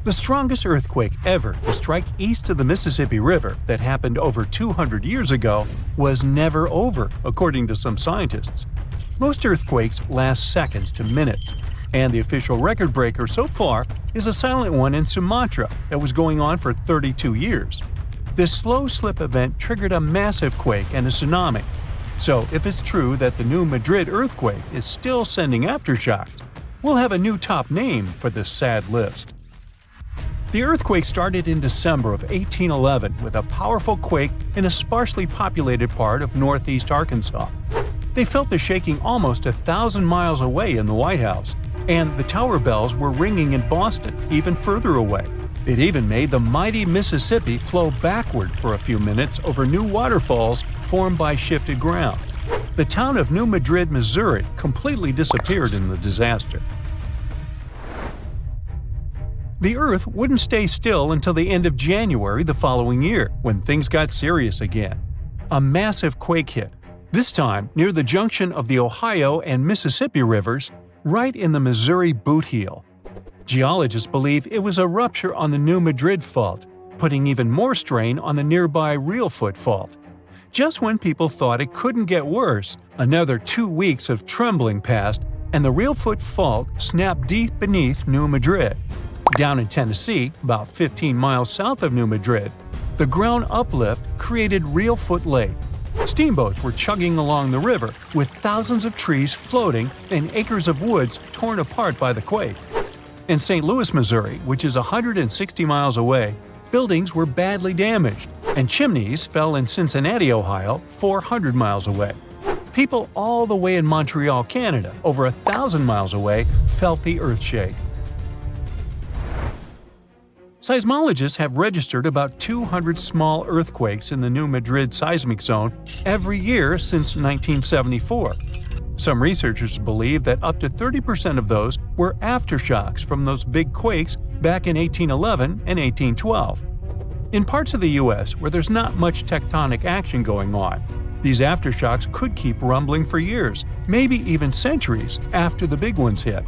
The strongest earthquake ever to strike east of the Mississippi River that happened over 200 years ago was never over, according to some scientists. Most earthquakes last seconds to minutes, and the official record breaker so far is a silent one in Sumatra that was going on for 32 years. This slow slip event triggered a massive quake and a tsunami. So if it's true that the New Madrid earthquake is still sending aftershocks, we'll have a new top name for this sad list. The earthquake started in December of 1811 with a powerful quake in a sparsely populated part of northeast Arkansas. They felt the shaking almost 1,000 miles away in the White House, and the tower bells were ringing in Boston, even further away. It even made the mighty Mississippi flow backward for a few minutes over new waterfalls formed by shifted ground. The town of New Madrid, Missouri, completely disappeared in the disaster. The Earth wouldn't stay still until the end of January the following year, when things got serious again. A massive quake hit, this time near the junction of the Ohio and Mississippi rivers, right in the Missouri boot heel. Geologists believe it was a rupture on the New Madrid Fault, putting even more strain on the nearby Reelfoot Fault. Just when people thought it couldn't get worse, another 2 weeks of trembling passed, and the Reelfoot Fault snapped deep beneath New Madrid. Down in Tennessee, about 15 miles south of New Madrid, the ground uplift created Reelfoot Lake. Steamboats were chugging along the river, with thousands of trees floating and acres of woods torn apart by the quake. In St. Louis, Missouri, which is 160 miles away, buildings were badly damaged, and chimneys fell in Cincinnati, Ohio, 400 miles away. People all the way in Montreal, Canada, over 1,000 miles away, felt the earthshake. Seismologists have registered about 200 small earthquakes in the New Madrid seismic zone every year since 1974. Some researchers believe that up to 30% of those were aftershocks from those big quakes back in 1811 and 1812. In parts of the U.S. where there's not much tectonic action going on, these aftershocks could keep rumbling for years, maybe even centuries, after the big ones hit.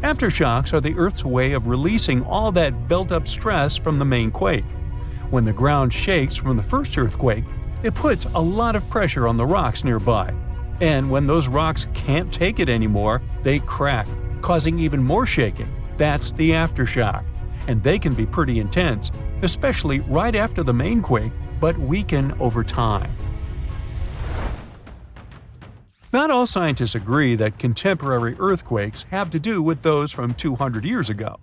Aftershocks are the Earth's way of releasing all that built-up stress from the main quake. When the ground shakes from the first earthquake, it puts a lot of pressure on the rocks nearby. And when those rocks can't take it anymore, they crack, causing even more shaking. That's the aftershock. And they can be pretty intense, especially right after the main quake, but weaken over time. Not all scientists agree that contemporary earthquakes have to do with those from 200 years ago.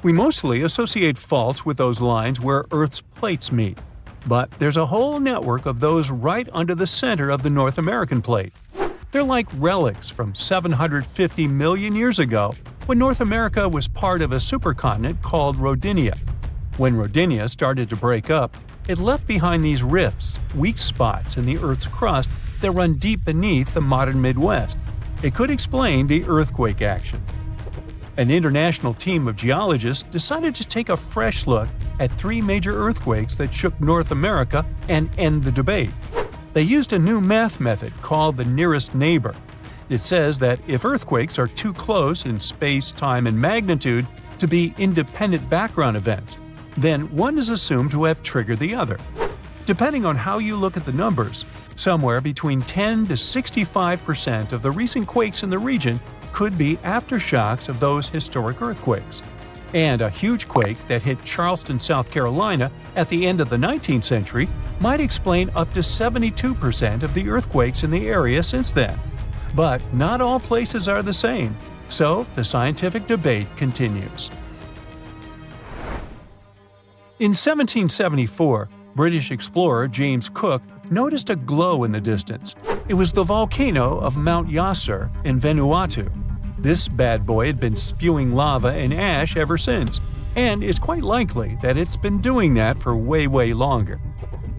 We mostly associate faults with those lines where Earth's plates meet. But there's a whole network of those right under the center of the North American plate. They're like relics from 750 million years ago, when North America was part of a supercontinent called Rodinia. When Rodinia started to break up, it left behind these rifts, weak spots in the Earth's crust that run deep beneath the modern Midwest. It could explain the earthquake action. An international team of geologists decided to take a fresh look at 3 major earthquakes that shook North America and end the debate. They used a new math method called the nearest neighbor. It says that if earthquakes are too close in space, time, and magnitude to be independent background events, then one is assumed to have triggered the other. Depending on how you look at the numbers, somewhere between 10 to 65% of the recent quakes in the region could be aftershocks of those historic earthquakes. And a huge quake that hit Charleston, South Carolina at the end of the 19th century might explain up to 72% of the earthquakes in the area since then. But not all places are the same, so the scientific debate continues. In 1774, British explorer James Cook noticed a glow in the distance. It was the volcano of Mount Yasur in Vanuatu. This bad boy had been spewing lava and ash ever since, and it's quite likely that it's been doing that for way longer.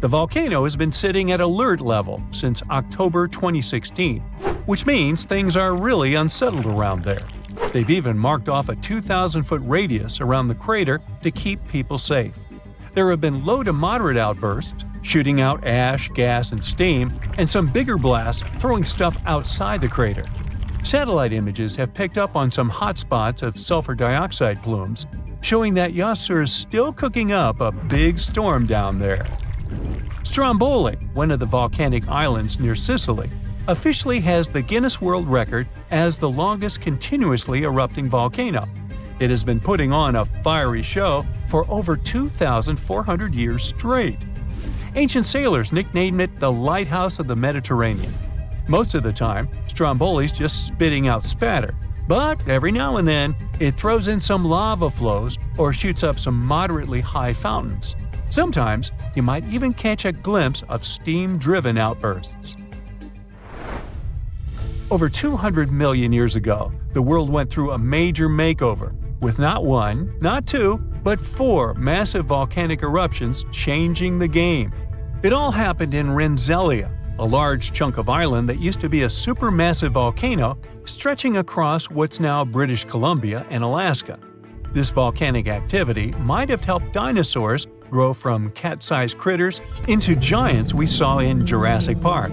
The volcano has been sitting at alert level since October 2016, which means things are really unsettled around there. They've even marked off a 2,000-foot radius around the crater to keep people safe. There have been low to moderate outbursts, shooting out ash, gas, and steam, and some bigger blasts throwing stuff outside the crater. Satellite images have picked up on some hot spots of sulfur dioxide plumes, showing that Yasur is still cooking up a big storm down there. Stromboli, one of the volcanic islands near Sicily, officially has the Guinness World Record as the longest continuously erupting volcano. It has been putting on a fiery show for over 2,400 years straight. Ancient sailors nicknamed it the Lighthouse of the Mediterranean. Most of the time, Stromboli's just spitting out spatter, but every now and then it throws in some lava flows or shoots up some moderately high fountains. Sometimes you might even catch a glimpse of steam-driven outbursts. Over 200 million years ago, the world went through a major makeover, with not one, not two, but 4 massive volcanic eruptions changing the game. It all happened in Rensselaer, a large chunk of island that used to be a supermassive volcano stretching across what's now British Columbia and Alaska. This volcanic activity might have helped dinosaurs grow from cat-sized critters into giants we saw in Jurassic Park.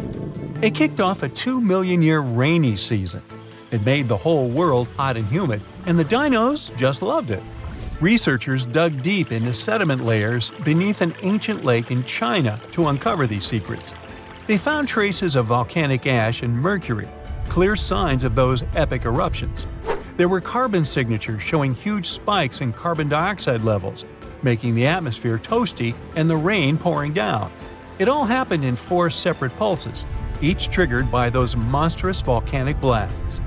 It kicked off a 2-million-year rainy season. It made the whole world hot and humid, and the dinos just loved it. Researchers dug deep into sediment layers beneath an ancient lake in China to uncover these secrets. They found traces of volcanic ash and mercury, clear signs of those epic eruptions. There were carbon signatures showing huge spikes in carbon dioxide levels, making the atmosphere toasty and the rain pouring down. It all happened in 4 separate pulses, each triggered by those monstrous volcanic blasts.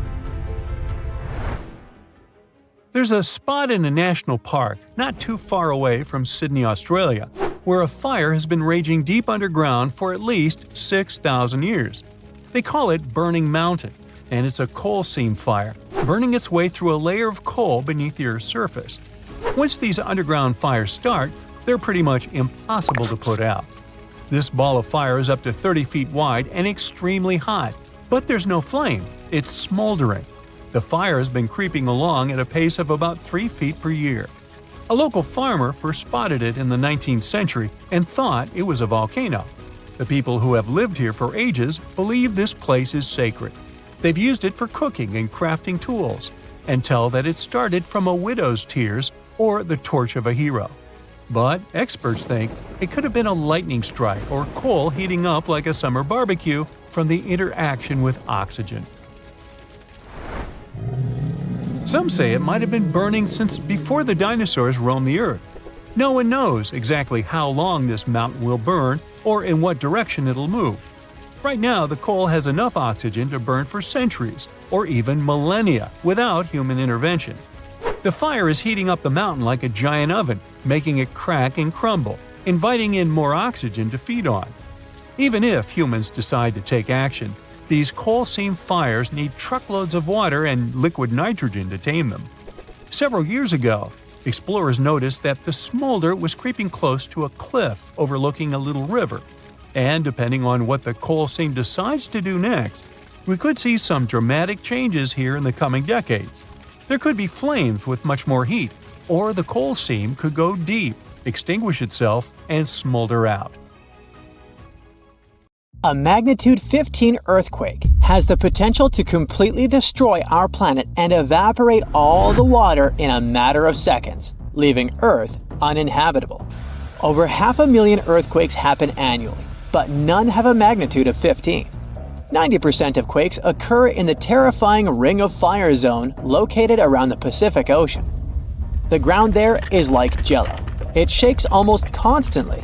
There's a spot in a national park not too far away from Sydney, Australia, where a fire has been raging deep underground for at least 6,000 years. They call it Burning Mountain, and it's a coal seam fire, burning its way through a layer of coal beneath the Earth's surface. Once these underground fires start, they're pretty much impossible to put out. This ball of fire is up to 30 feet wide and extremely hot, but there's no flame, it's smoldering. The fire has been creeping along at a pace of about 3 feet per year. A local farmer first spotted it in the 19th century and thought it was a volcano. The people who have lived here for ages believe this place is sacred. They've used it for cooking and crafting tools, and tell that it started from a widow's tears or the torch of a hero. But experts think it could have been a lightning strike or coal heating up like a summer barbecue from the interaction with oxygen. Some say it might have been burning since before the dinosaurs roamed the Earth. No one knows exactly how long this mountain will burn or in what direction it'll move. Right now, the coal has enough oxygen to burn for centuries or even millennia without human intervention. The fire is heating up the mountain like a giant oven, making it crack and crumble, inviting in more oxygen to feed on. Even if humans decide to take action, these coal seam fires need truckloads of water and liquid nitrogen to tame them. Several years ago, explorers noticed that the smolder was creeping close to a cliff overlooking a little river, and depending on what the coal seam decides to do next, we could see some dramatic changes here in the coming decades. There could be flames with much more heat, or the coal seam could go deep, extinguish itself, and smolder out. A magnitude 15 earthquake has the potential to completely destroy our planet and evaporate all the water in a matter of seconds, leaving Earth uninhabitable. Over 500,000 earthquakes happen annually, but none have a magnitude of 15. 90% of quakes occur in the terrifying Ring of Fire zone located around the Pacific Ocean. The ground there is like jello. It shakes almost constantly.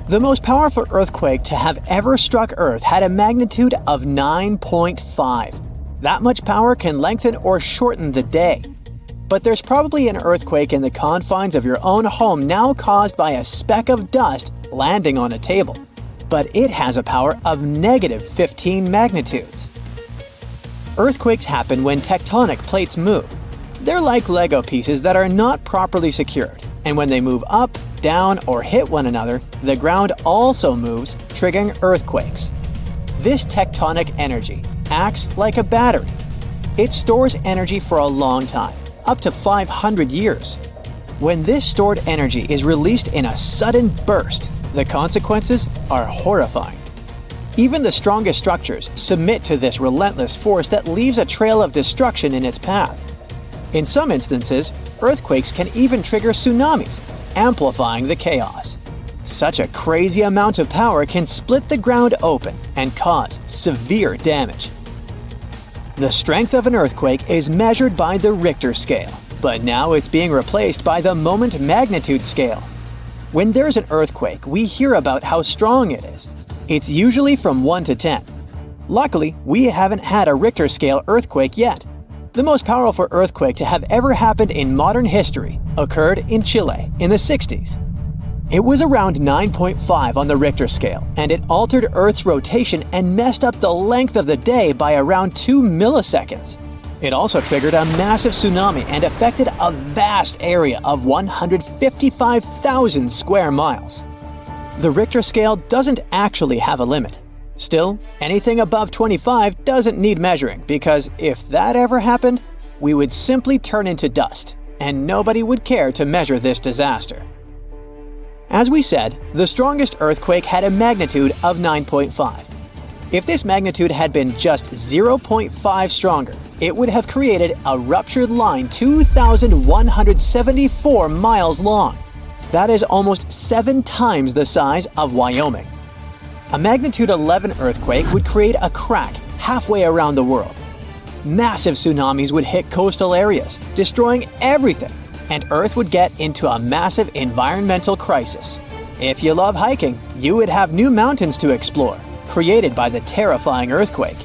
The most powerful earthquake to have ever struck Earth had a magnitude of 9.5. That much power can lengthen or shorten the day. But there's probably an earthquake in the confines of your own home now caused by a speck of dust landing on a table. But it has a power of negative 15 magnitudes. Earthquakes happen when tectonic plates move. They're like Lego pieces that are not properly secured, and when they move up, down, or hit one another, the ground also moves, triggering earthquakes. This tectonic energy acts like a battery. It stores energy for a long time, up to 500 years. When this stored energy is released in a sudden burst, the consequences are horrifying. Even the strongest structures submit to this relentless force that leaves a trail of destruction in its path. In some instances, earthquakes can even trigger tsunamis, amplifying the chaos. Such a crazy amount of power can split the ground open and cause severe damage. The strength of an earthquake is measured by the Richter scale, but now it's being replaced by the moment magnitude scale. When there's an earthquake, we hear about how strong it is. It's usually from 1 to 10. Luckily, we haven't had a Richter scale earthquake yet. The most powerful earthquake to have ever happened in modern history occurred in Chile in the 60s. It was around 9.5 on the Richter scale, and it altered Earth's rotation and messed up the length of the day by around 2 milliseconds. It also triggered a massive tsunami and affected a vast area of 155,000 square miles. The Richter scale doesn't actually have a limit. Still, anything above 25 doesn't need measuring, because if that ever happened, we would simply turn into dust, and nobody would care to measure this disaster. As we said, the strongest earthquake had a magnitude of 9.5. If this magnitude had been just 0.5 stronger, it would have created a ruptured line 2,174 miles long. That is almost 7 times the size of Wyoming. A magnitude 11 earthquake would create a crack halfway around the world. Massive tsunamis would hit coastal areas, destroying everything, and Earth would get into a massive environmental crisis. If you love hiking, you would have new mountains to explore, created by the terrifying earthquake.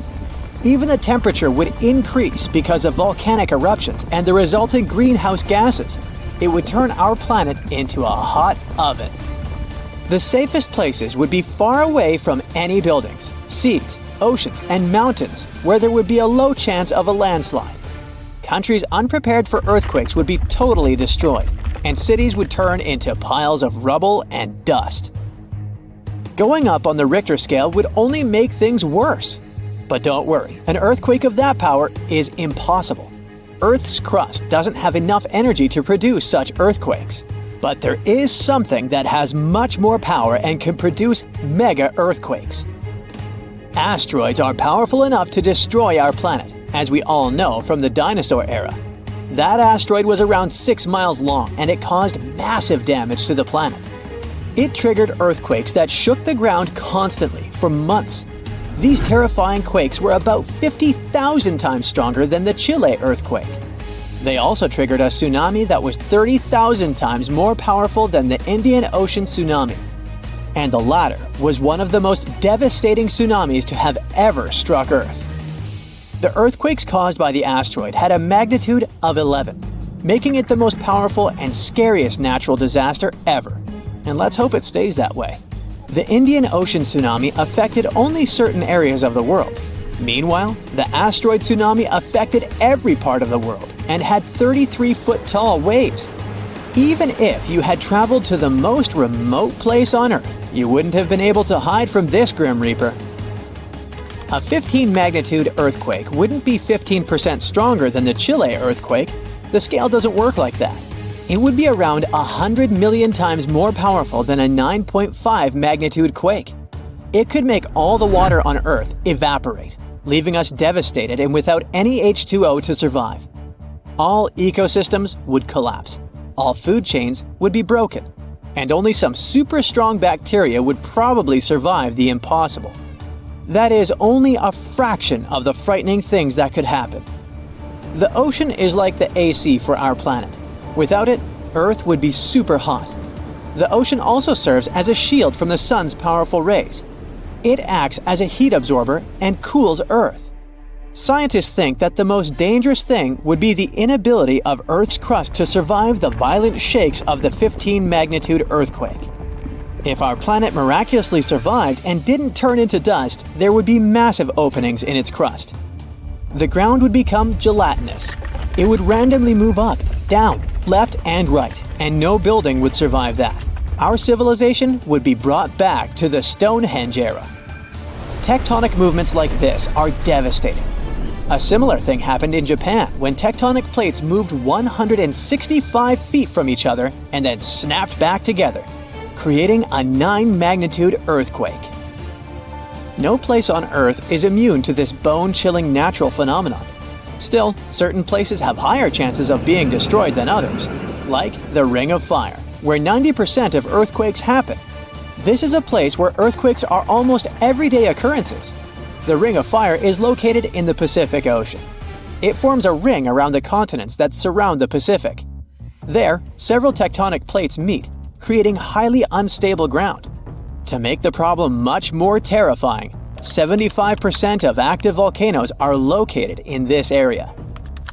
Even the temperature would increase because of volcanic eruptions and the resulting greenhouse gases. It would turn our planet into a hot oven. The safest places would be far away from any buildings, seas, oceans, and mountains where there would be a low chance of a landslide. Countries unprepared for earthquakes would be totally destroyed, and cities would turn into piles of rubble and dust. Going up on the Richter scale would only make things worse. But don't worry, an earthquake of that power is impossible. Earth's crust doesn't have enough energy to produce such earthquakes. But there is something that has much more power and can produce mega earthquakes. Asteroids are powerful enough to destroy our planet, as we all know from the dinosaur era. That asteroid was around 6 miles long, and it caused massive damage to the planet. It triggered earthquakes that shook the ground constantly for months. These terrifying quakes were about 50,000 times stronger than the Chile earthquake. They also triggered a tsunami that was 30,000 times more powerful than the Indian Ocean tsunami. And the latter was one of the most devastating tsunamis to have ever struck Earth. The earthquakes caused by the asteroid had a magnitude of 11, making it the most powerful and scariest natural disaster ever. And let's hope it stays that way. The Indian Ocean tsunami affected only certain areas of the world. Meanwhile, the asteroid tsunami affected every part of the world and had 33-foot-tall waves. Even if you had traveled to the most remote place on Earth, you wouldn't have been able to hide from this Grim Reaper. A 15-magnitude earthquake wouldn't be 15% stronger than the Chile earthquake. The scale doesn't work like that. It would be around 100 million times more powerful than a 9.5 magnitude quake. It could make all the water on Earth evaporate, leaving us devastated and without any H2O to survive. All ecosystems would collapse, all food chains would be broken, and only some super strong bacteria would probably survive the impossible. That is only a fraction of the frightening things that could happen. The ocean is like the AC for our planet. Without it, Earth would be super hot. The ocean also serves as a shield from the sun's powerful rays. It acts as a heat absorber and cools Earth. Scientists think that the most dangerous thing would be the inability of Earth's crust to survive the violent shakes of the 15-magnitude earthquake. If our planet miraculously survived and didn't turn into dust, there would be massive openings in its crust. The ground would become gelatinous. It would randomly move up, down, left, and right, and no building would survive that. Our civilization would be brought back to the Stonehenge era. Tectonic movements like this are devastating. A similar thing happened in Japan when tectonic plates moved 165 feet from each other and then snapped back together, creating a 9-magnitude earthquake. No place on Earth is immune to this bone-chilling natural phenomenon. Still, certain places have higher chances of being destroyed than others, like the Ring of Fire, where 90% of earthquakes happen. This is a place where earthquakes are almost everyday occurrences. The Ring of Fire is located in the Pacific Ocean. It forms a ring around the continents that surround the Pacific. There, several tectonic plates meet, creating highly unstable ground. To make the problem much more terrifying, 75% of active volcanoes are located in this area.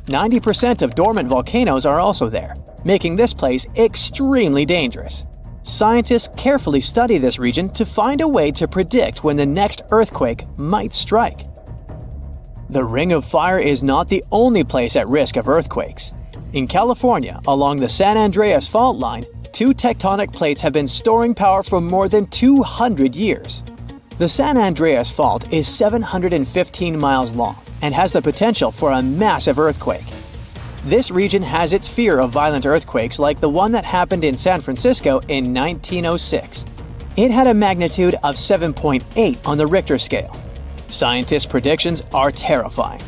90% of dormant volcanoes are also there, making this place extremely dangerous. Scientists carefully study this region to find a way to predict when the next earthquake might strike. The Ring of Fire is not the only place at risk of earthquakes. In California, along the San Andreas fault line, 2 tectonic plates have been storing power for more than 200 years. The San Andreas Fault is 715 miles long and has the potential for a massive earthquake. This region has its fear of violent earthquakes like the one that happened in San Francisco in 1906. It had a magnitude of 7.8 on the Richter scale. Scientists' predictions are terrifying.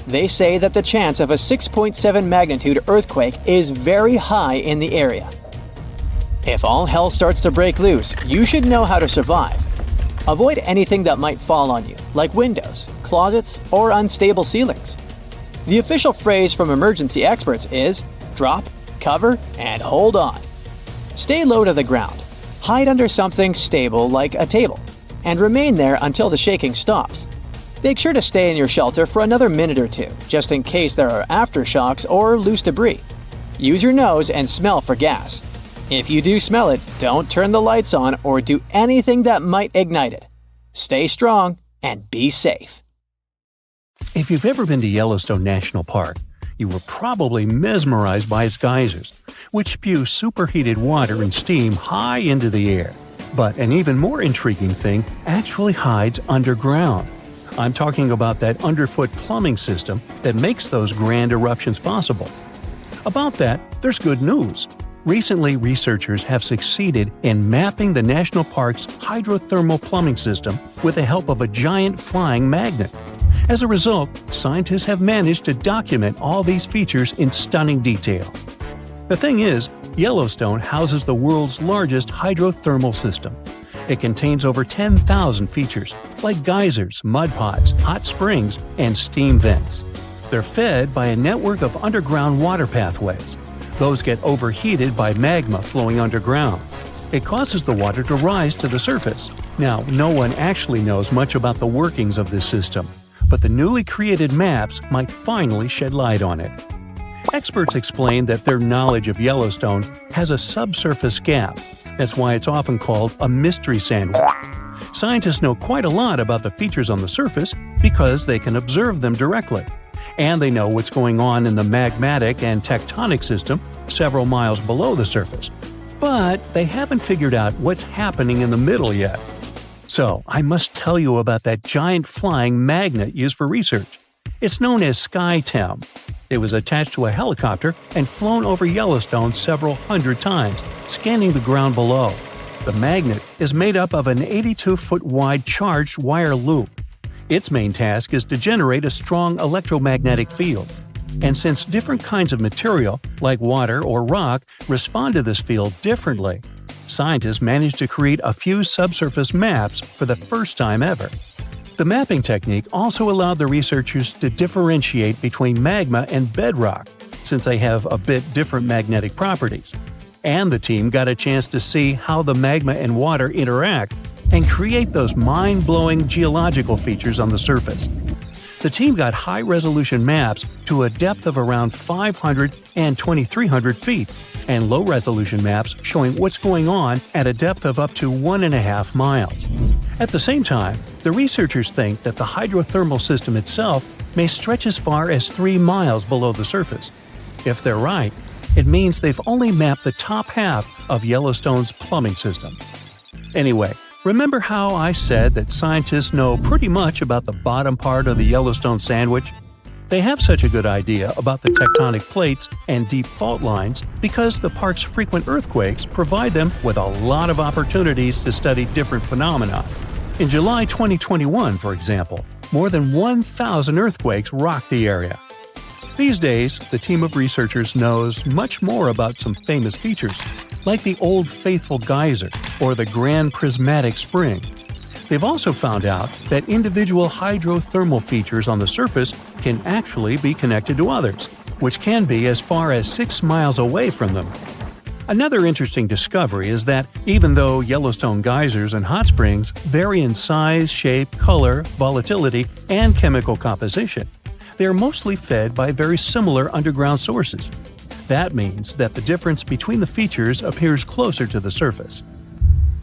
They say that the chance of a 6.7 magnitude earthquake is very high in the area. If all hell starts to break loose, you should know how to survive. Avoid anything that might fall on you, like windows, closets, or unstable ceilings. The official phrase from emergency experts is drop, cover, and hold on. Stay low to the ground. Hide under something stable like a table, and remain there until the shaking stops. Make sure to stay in your shelter for another minute or two, just in case there are aftershocks or loose debris. Use your nose and smell for gas. If you do smell it, don't turn the lights on or do anything that might ignite it. Stay strong and be safe. If you've ever been to Yellowstone National Park, you were probably mesmerized by its geysers, which spew superheated water and steam high into the air. But an even more intriguing thing actually hides underground. I'm talking about that underfoot plumbing system that makes those grand eruptions possible. About that, there's good news. Recently, researchers have succeeded in mapping the national park's hydrothermal plumbing system with the help of a giant flying magnet. As a result, scientists have managed to document all these features in stunning detail. The thing is, Yellowstone houses the world's largest hydrothermal system. It contains over 10,000 features, like geysers, mud pots, hot springs, and steam vents. They're fed by a network of underground water pathways. Those get overheated by magma flowing underground. It causes the water to rise to the surface. Now, no one actually knows much about the workings of this system, but the newly created maps might finally shed light on it. Experts explain that their knowledge of Yellowstone has a subsurface gap. That's why it's often called a mystery sandwich. Scientists know quite a lot about the features on the surface because they can observe them directly. And they know what's going on in the magmatic and tectonic system several miles below the surface. But they haven't figured out what's happening in the middle yet. So, I must tell you about that giant flying magnet used for research. It's known as SkyTem. It was attached to a helicopter and flown over Yellowstone several hundred times, scanning the ground below. The magnet is made up of an 82-foot-wide charged wire loop. Its main task is to generate a strong electromagnetic field. And since different kinds of material, like water or rock, respond to this field differently, scientists managed to create a few subsurface maps for the first time ever. The mapping technique also allowed the researchers to differentiate between magma and bedrock, since they have a bit different magnetic properties. And the team got a chance to see how the magma and water interact and create those mind-blowing geological features on the surface. The team got high-resolution maps to a depth of around 500 and 2,300 feet, and low-resolution maps showing what's going on at a depth of up to 1.5 miles. At the same time, the researchers think that the hydrothermal system itself may stretch as far as 3 miles below the surface. If they're right, it means they've only mapped the top half of Yellowstone's plumbing system. Anyway, remember how I said that scientists know pretty much about the bottom part of the Yellowstone sandwich? They have such a good idea about the tectonic plates and deep fault lines because the park's frequent earthquakes provide them with a lot of opportunities to study different phenomena. In July 2021, for example, more than 1,000 earthquakes rocked the area. These days, the team of researchers knows much more about some famous features, like the Old Faithful Geyser or the Grand Prismatic Spring. They've also found out that individual hydrothermal features on the surface can actually be connected to others, which can be as far as 6 miles away from them. Another interesting discovery is that even though Yellowstone geysers and hot springs vary in size, shape, color, volatility, and chemical composition, they are mostly fed by very similar underground sources. That means that the difference between the features appears closer to the surface.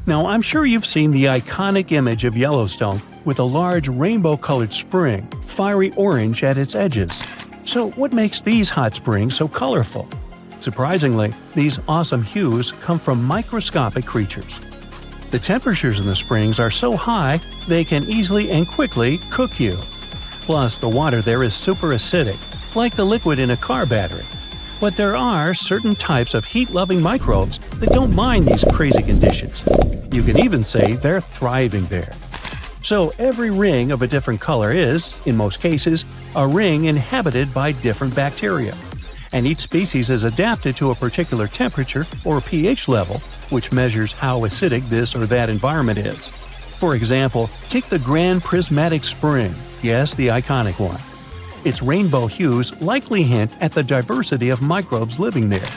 Now, I'm sure you've seen the iconic image of Yellowstone with a large rainbow-colored spring, fiery orange at its edges. So what makes these hot springs so colorful? Surprisingly, these awesome hues come from microscopic creatures. The temperatures in the springs are so high, they can easily and quickly cook you. Plus, the water there is super acidic, like the liquid in a car battery. But there are certain types of heat-loving microbes that don't mind these crazy conditions. You can even say they're thriving there. So every ring of a different color is, in most cases, a ring inhabited by different bacteria. And each species is adapted to a particular temperature or pH level, which measures how acidic this or that environment is. For example, take the Grand Prismatic Spring, yes, the iconic one. Its rainbow hues likely hint at the diversity of microbes living there.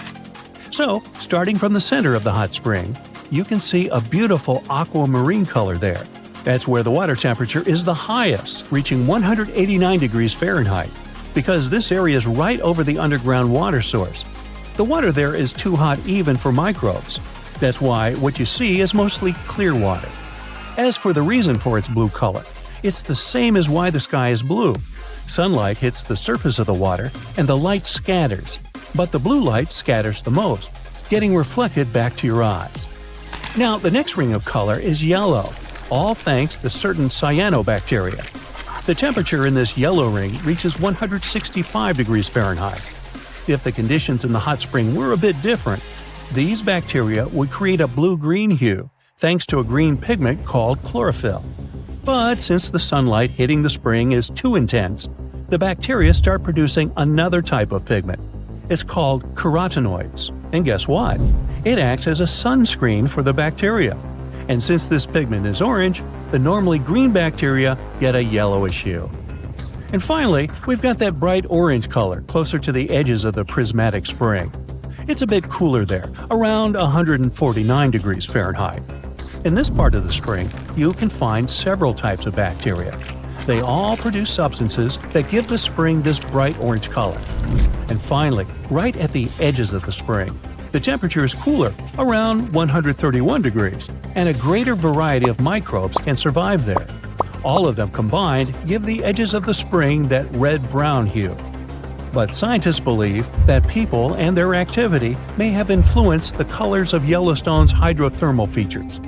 So, starting from the center of the hot spring, you can see a beautiful aquamarine color there. That's where the water temperature is the highest, reaching 189 degrees Fahrenheit, because this area is right over the underground water source. The water there is too hot even for microbes. That's why what you see is mostly clear water. As for the reason for its blue color, it's the same as why the sky is blue. Sunlight hits the surface of the water and the light scatters, but the blue light scatters the most, getting reflected back to your eyes. Now, the next ring of color is yellow, all thanks to certain cyanobacteria. The temperature in this yellow ring reaches 165 degrees Fahrenheit. If the conditions in the hot spring were a bit different, these bacteria would create a blue-green hue thanks to a green pigment called chlorophyll. But since the sunlight hitting the spring is too intense, the bacteria start producing another type of pigment. It's called carotenoids. And guess what? It acts as a sunscreen for the bacteria. And since this pigment is orange, the normally green bacteria get a yellowish hue. And finally, we've got that bright orange color closer to the edges of the prismatic spring. It's a bit cooler there, around 149 degrees Fahrenheit. In this part of the spring, you can find several types of bacteria. They all produce substances that give the spring this bright orange color. And finally, right at the edges of the spring, the temperature is cooler, around 131 degrees, and a greater variety of microbes can survive there. All of them combined give the edges of the spring that red-brown hue. But scientists believe that people and their activity may have influenced the colors of Yellowstone's hydrothermal features.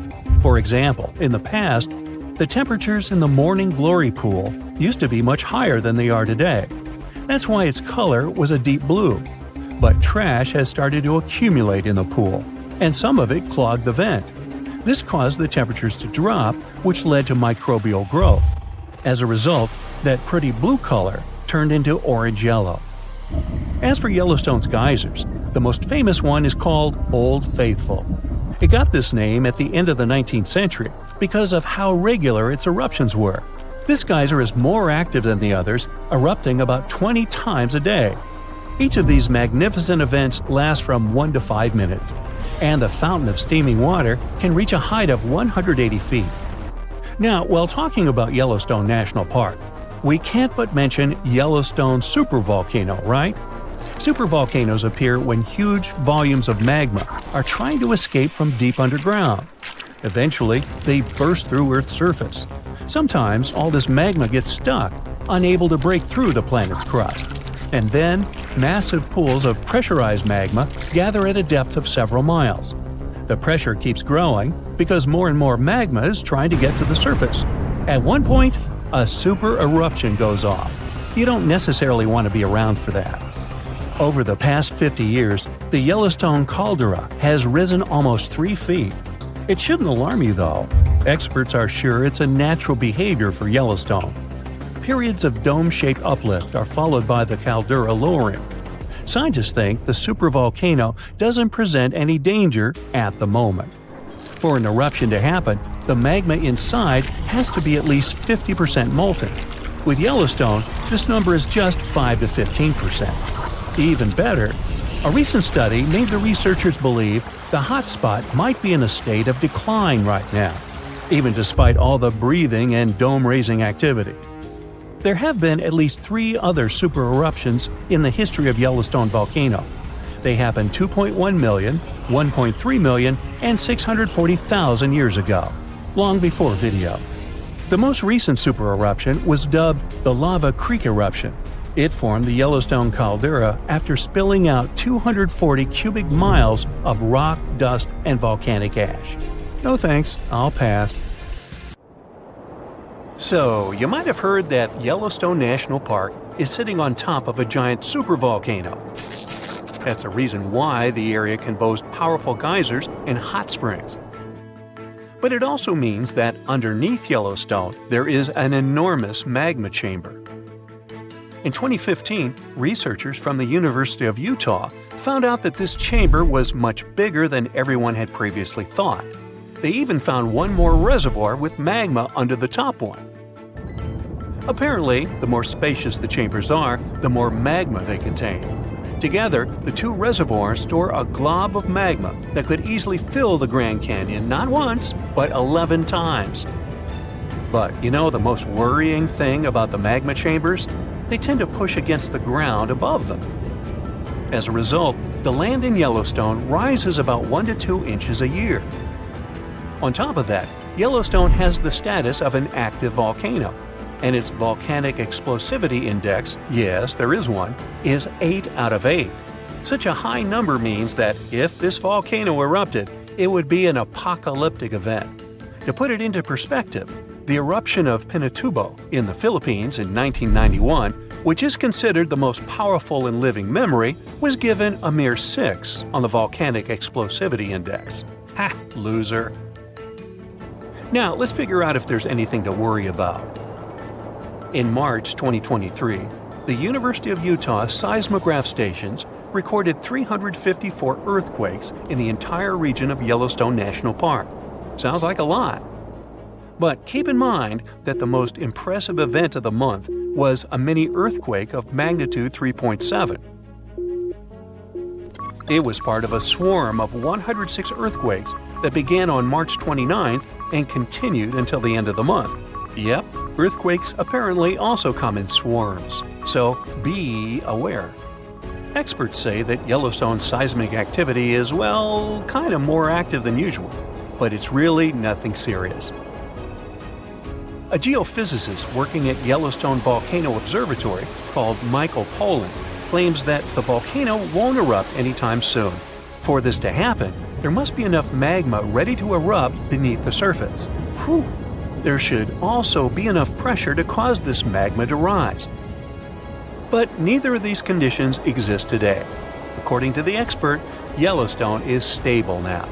For example, in the past, the temperatures in the Morning Glory Pool used to be much higher than they are today. That's why its color was a deep blue. But trash has started to accumulate in the pool, and some of it clogged the vent. This caused the temperatures to drop, which led to microbial growth. As a result, that pretty blue color turned into orange-yellow. As for Yellowstone's geysers, the most famous one is called Old Faithful. It got this name at the end of the 19th century because of how regular its eruptions were. This geyser is more active than the others, erupting about 20 times a day. Each of these magnificent events lasts from 1 to 5 minutes, and the fountain of steaming water can reach a height of 180 feet. Now, while talking about Yellowstone National Park, we can't but mention Yellowstone supervolcano, right? Supervolcanoes appear when huge volumes of magma are trying to escape from deep underground. Eventually, they burst through Earth's surface. Sometimes all this magma gets stuck, unable to break through the planet's crust. And then, massive pools of pressurized magma gather at a depth of several miles. The pressure keeps growing because more and more magma is trying to get to the surface. At one point, a super eruption goes off. You don't necessarily want to be around for that. Over the past 50 years, the Yellowstone caldera has risen almost 3 feet. It shouldn't alarm you, though. Experts are sure it's a natural behavior for Yellowstone. Periods of dome-shaped uplift are followed by the caldera lowering. Scientists think the supervolcano doesn't present any danger at the moment. For an eruption to happen, the magma inside has to be at least 50% molten. With Yellowstone, this number is just 5 to 15%. Even better, a recent study made the researchers believe the hotspot might be in a state of decline right now, even despite all the breathing and dome-raising activity. There have been at least 3 other super eruptions in the history of Yellowstone volcano. They happened 2.1 million, 1.3 million, and 640,000 years ago, long before video. The most recent super eruption was dubbed the Lava Creek eruption. It formed the Yellowstone caldera after spilling out 240 cubic miles of rock, dust, and volcanic ash. No thanks, I'll pass. So, you might have heard that Yellowstone National Park is sitting on top of a giant supervolcano. That's the reason why the area can boast powerful geysers and hot springs. But it also means that underneath Yellowstone, there is an enormous magma chamber. In 2015, researchers from the University of Utah found out that this chamber was much bigger than everyone had previously thought. They even found one more reservoir with magma under the top one. Apparently, the more spacious the chambers are, the more magma they contain. Together, the 2 reservoirs store a glob of magma that could easily fill the Grand Canyon not once, but 11 times. But you know the most worrying thing about the magma chambers? They tend to push against the ground above them. As a result, the land in Yellowstone rises about 1 to 2 inches a year. On top of that, Yellowstone has the status of an active volcano, and its volcanic explosivity index, yes, there is one, is 8 out of 8. Such a high number means that if this volcano erupted, it would be an apocalyptic event. To put it into perspective, the eruption of Pinatubo in the Philippines in 1991, which is considered the most powerful in living memory, was given a mere 6 on the volcanic explosivity index. Ha, loser. Now, let's figure out if there's anything to worry about. In March 2023, the University of Utah seismograph stations recorded 354 earthquakes in the entire region of Yellowstone National Park. Sounds like a lot. But keep in mind that the most impressive event of the month was a mini earthquake of magnitude 3.7. It was part of a swarm of 106 earthquakes that began on March 29th and continued until the end of the month. Yep, earthquakes apparently also come in swarms, so be aware. Experts say that Yellowstone's seismic activity is, well, kind of more active than usual, but it's really nothing serious. A geophysicist working at Yellowstone Volcano Observatory called Michael Pollan claims that the volcano won't erupt anytime soon. For this to happen, there must be enough magma ready to erupt beneath the surface. Whew. There should also be enough pressure to cause this magma to rise. But neither of these conditions exist today. According to the expert, Yellowstone is stable now.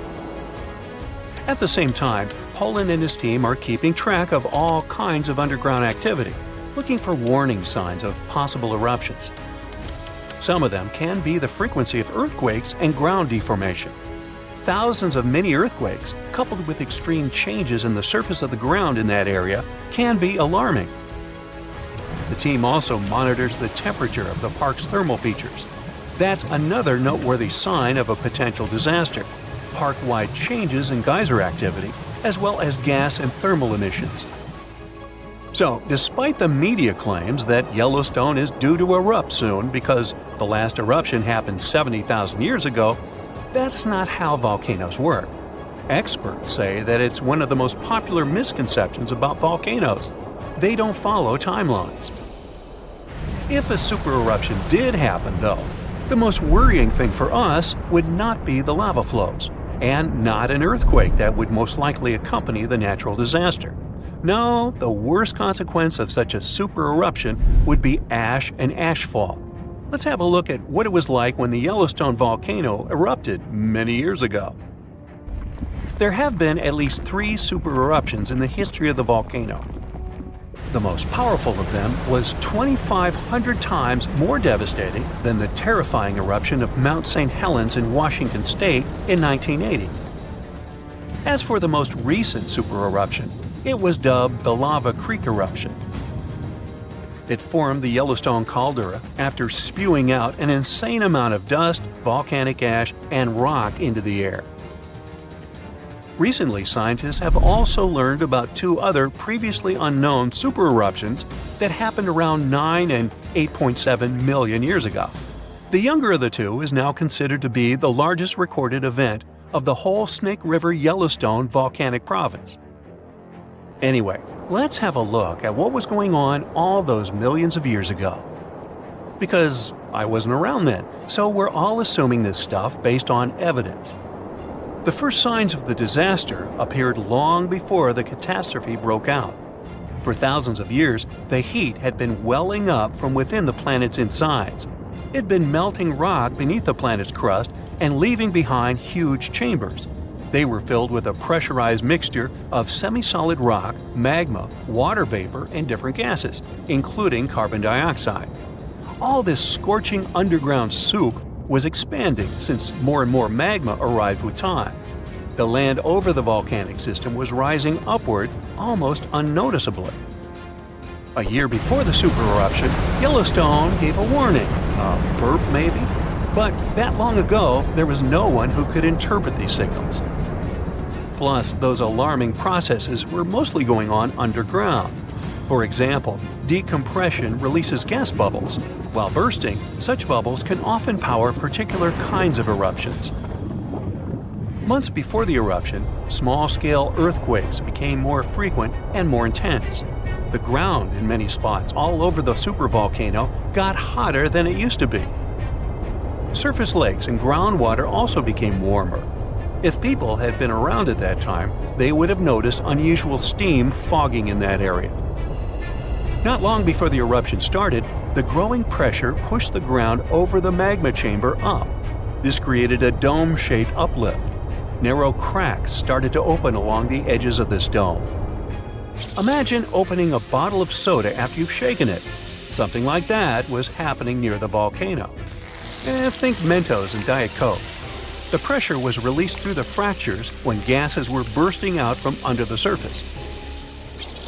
At the same time, Pollan and his team are keeping track of all kinds of underground activity, looking for warning signs of possible eruptions. Some of them can be the frequency of earthquakes and ground deformation. Thousands of mini earthquakes, coupled with extreme changes in the surface of the ground in that area, can be alarming. The team also monitors the temperature of the park's thermal features. That's another noteworthy sign of a potential disaster: park-wide changes in geyser activity, as well as gas and thermal emissions. So, despite the media claims that Yellowstone is due to erupt soon because the last eruption happened 70,000 years ago, that's not how volcanoes work. Experts say that it's one of the most popular misconceptions about volcanoes. They don't follow timelines. If a supereruption did happen, though, the most worrying thing for us would not be the lava flows, and not an earthquake that would most likely accompany the natural disaster. No, the worst consequence of such a supereruption would be ash and ashfall. Let's have a look at what it was like when the Yellowstone volcano erupted many years ago. There have been at least 3 supereruptions in the history of the volcano. The most powerful of them was 2,500 times more devastating than the terrifying eruption of Mount St. Helens in Washington state in 1980. As for the most recent supereruption, it was dubbed the Lava Creek eruption. It formed the Yellowstone caldera after spewing out an insane amount of dust, volcanic ash, and rock into the air. Recently, scientists have also learned about two other previously unknown supereruptions that happened around 9 and 8.7 million years ago. The younger of the two is now considered to be the largest recorded event of the whole Snake River Yellowstone volcanic province. Anyway, let's have a look at what was going on all those millions of years ago. Because I wasn't around then, so we're all assuming this stuff based on evidence. The first signs of the disaster appeared long before the catastrophe broke out. For thousands of years, the heat had been welling up from within the planet's insides. It had been melting rock beneath the planet's crust and leaving behind huge chambers. They were filled with a pressurized mixture of semi-solid rock, magma, water vapor, and different gases, including carbon dioxide. All this scorching underground soup was expanding since more and more magma arrived with time. The land over the volcanic system was rising upward almost unnoticeably. A year before the supereruption, Yellowstone gave a warning, a burp maybe, but that long ago there was no one who could interpret these signals. Plus, those alarming processes were mostly going on underground. For example, decompression releases gas bubbles. While bursting, such bubbles can often power particular kinds of eruptions. Months before the eruption, small-scale earthquakes became more frequent and more intense. The ground in many spots all over the supervolcano got hotter than it used to be. Surface lakes and groundwater also became warmer. If people had been around at that time, they would have noticed unusual steam fogging in that area. Not long before the eruption started, the growing pressure pushed the ground over the magma chamber up. This created a dome-shaped uplift. Narrow cracks started to open along the edges of this dome. Imagine opening a bottle of soda after you've shaken it. Something like that was happening near the volcano. Think Mentos and Diet Coke. The pressure was released through the fractures when gases were bursting out from under the surface.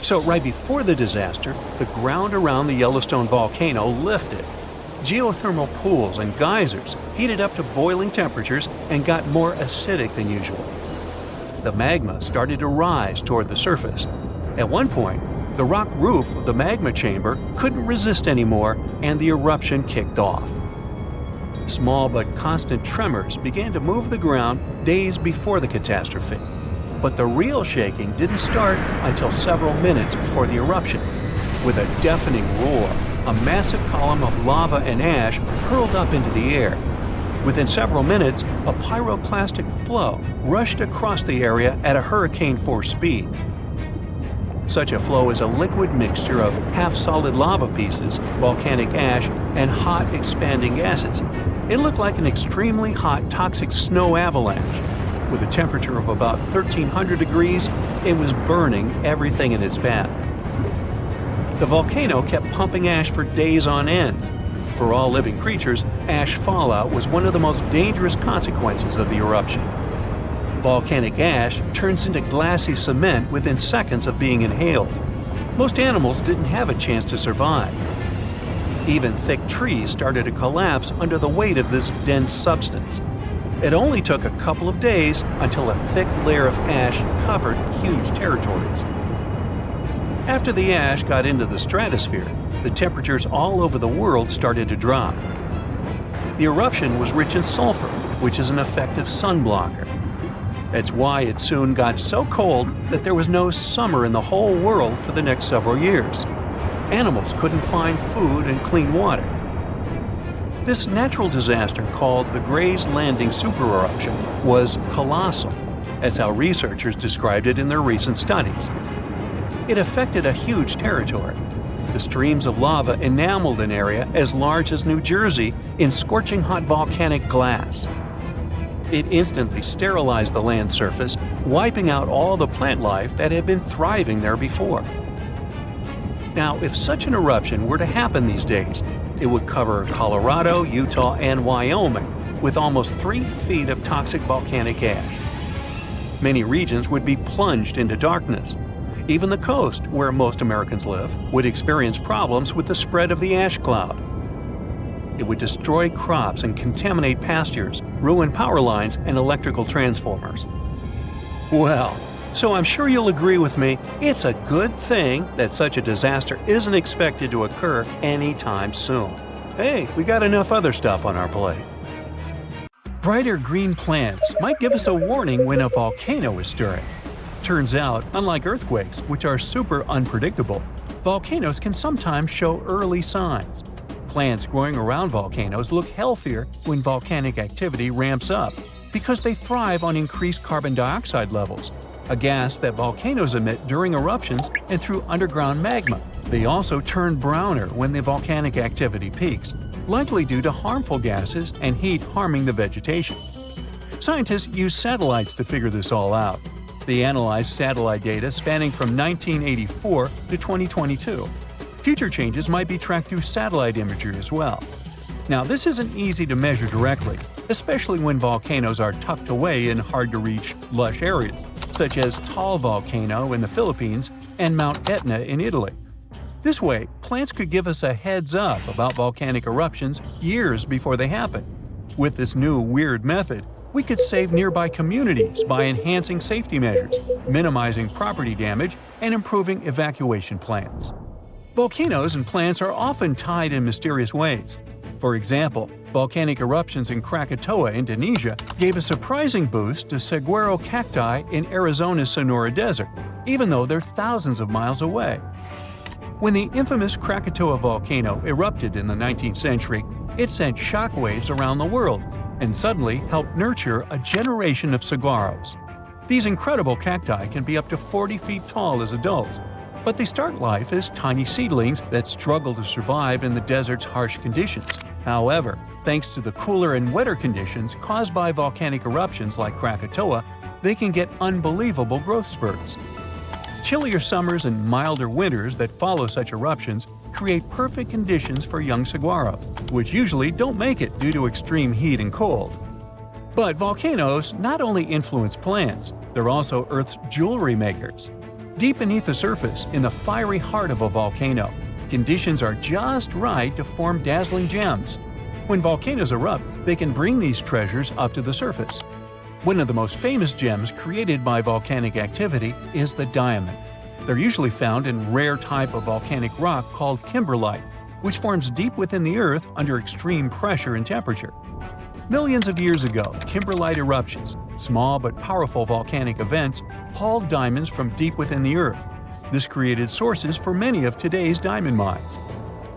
So right before the disaster, the ground around the Yellowstone volcano lifted. Geothermal pools and geysers heated up to boiling temperatures and got more acidic than usual. The magma started to rise toward the surface. At one point, the rock roof of the magma chamber couldn't resist anymore and the eruption kicked off. Small but constant tremors began to move the ground days before the catastrophe. But the real shaking didn't start until several minutes before the eruption. With a deafening roar, a massive column of lava and ash hurled up into the air. Within several minutes, a pyroclastic flow rushed across the area at a hurricane-force speed. Such a flow is a liquid mixture of half-solid lava pieces, volcanic ash, and hot, expanding gases. It looked like an extremely hot, toxic snow avalanche. With a temperature of about 1,300 degrees, it was burning everything in its path. The volcano kept pumping ash for days on end. For all living creatures, ash fallout was one of the most dangerous consequences of the eruption. Volcanic ash turns into glassy cement within seconds of being inhaled. Most animals didn't have a chance to survive. Even thick trees started to collapse under the weight of this dense substance. It only took a couple of days until a thick layer of ash covered huge territories. After the ash got into the stratosphere, the temperatures all over the world started to drop. The eruption was rich in sulfur, which is an effective sunblocker. That's why it soon got so cold that there was no summer in the whole world for the next several years. Animals couldn't find food and clean water. This natural disaster, called the Gray's Landing supereruption, was colossal. That's how researchers described it in their recent studies. It affected a huge territory. The streams of lava enameled an area as large as New Jersey in scorching hot volcanic glass. It instantly sterilized the land surface, wiping out all the plant life that had been thriving there before. Now, if such an eruption were to happen these days, it would cover Colorado, Utah, and Wyoming with almost 3 feet of toxic volcanic ash. Many regions would be plunged into darkness. Even the coast, where most Americans live, would experience problems with the spread of the ash cloud. It would destroy crops and contaminate pastures, ruin power lines and electrical transformers. Well, so I'm sure you'll agree with me, it's a good thing that such a disaster isn't expected to occur anytime soon. Hey, we got enough other stuff on our plate. Brighter green plants might give us a warning when a volcano is stirring. Turns out, unlike earthquakes, which are super unpredictable, volcanoes can sometimes show early signs. Plants growing around volcanoes look healthier when volcanic activity ramps up because they thrive on increased carbon dioxide levels, a gas that volcanoes emit during eruptions and through underground magma. They also turn browner when the volcanic activity peaks, likely due to harmful gases and heat harming the vegetation. Scientists use satellites to figure this all out. They analyzed satellite data spanning from 1984 to 2022. Future changes might be tracked through satellite imagery as well. Now, this isn't easy to measure directly, especially when volcanoes are tucked away in hard-to-reach, lush areas, such as Taal Volcano in the Philippines and Mount Etna in Italy. This way, plants could give us a heads up about volcanic eruptions years before they happen. With this new weird method, we could save nearby communities by enhancing safety measures, minimizing property damage, and improving evacuation plans. Volcanoes and plants are often tied in mysterious ways. For example, volcanic eruptions in Krakatoa, Indonesia, gave a surprising boost to saguaro cacti in Arizona's Sonora Desert, even though they're thousands of miles away. When the infamous Krakatoa volcano erupted in the 19th century, it sent shockwaves around the world and suddenly helped nurture a generation of saguaros. These incredible cacti can be up to 40 feet tall as adults, but they start life as tiny seedlings that struggle to survive in the desert's harsh conditions. However, thanks to the cooler and wetter conditions caused by volcanic eruptions like Krakatoa, they can get unbelievable growth spurts. Chillier summers and milder winters that follow such eruptions create perfect conditions for young saguaro, which usually don't make it due to extreme heat and cold. But volcanoes not only influence plants, they're also Earth's jewelry makers. Deep beneath the surface, in the fiery heart of a volcano, conditions are just right to form dazzling gems. When volcanoes erupt, they can bring these treasures up to the surface. One of the most famous gems created by volcanic activity is the diamond. They're usually found in a rare type of volcanic rock called kimberlite, which forms deep within the Earth under extreme pressure and temperature. Millions of years ago, kimberlite eruptions, small but powerful volcanic events, hauled diamonds from deep within the Earth. This created sources for many of today's diamond mines.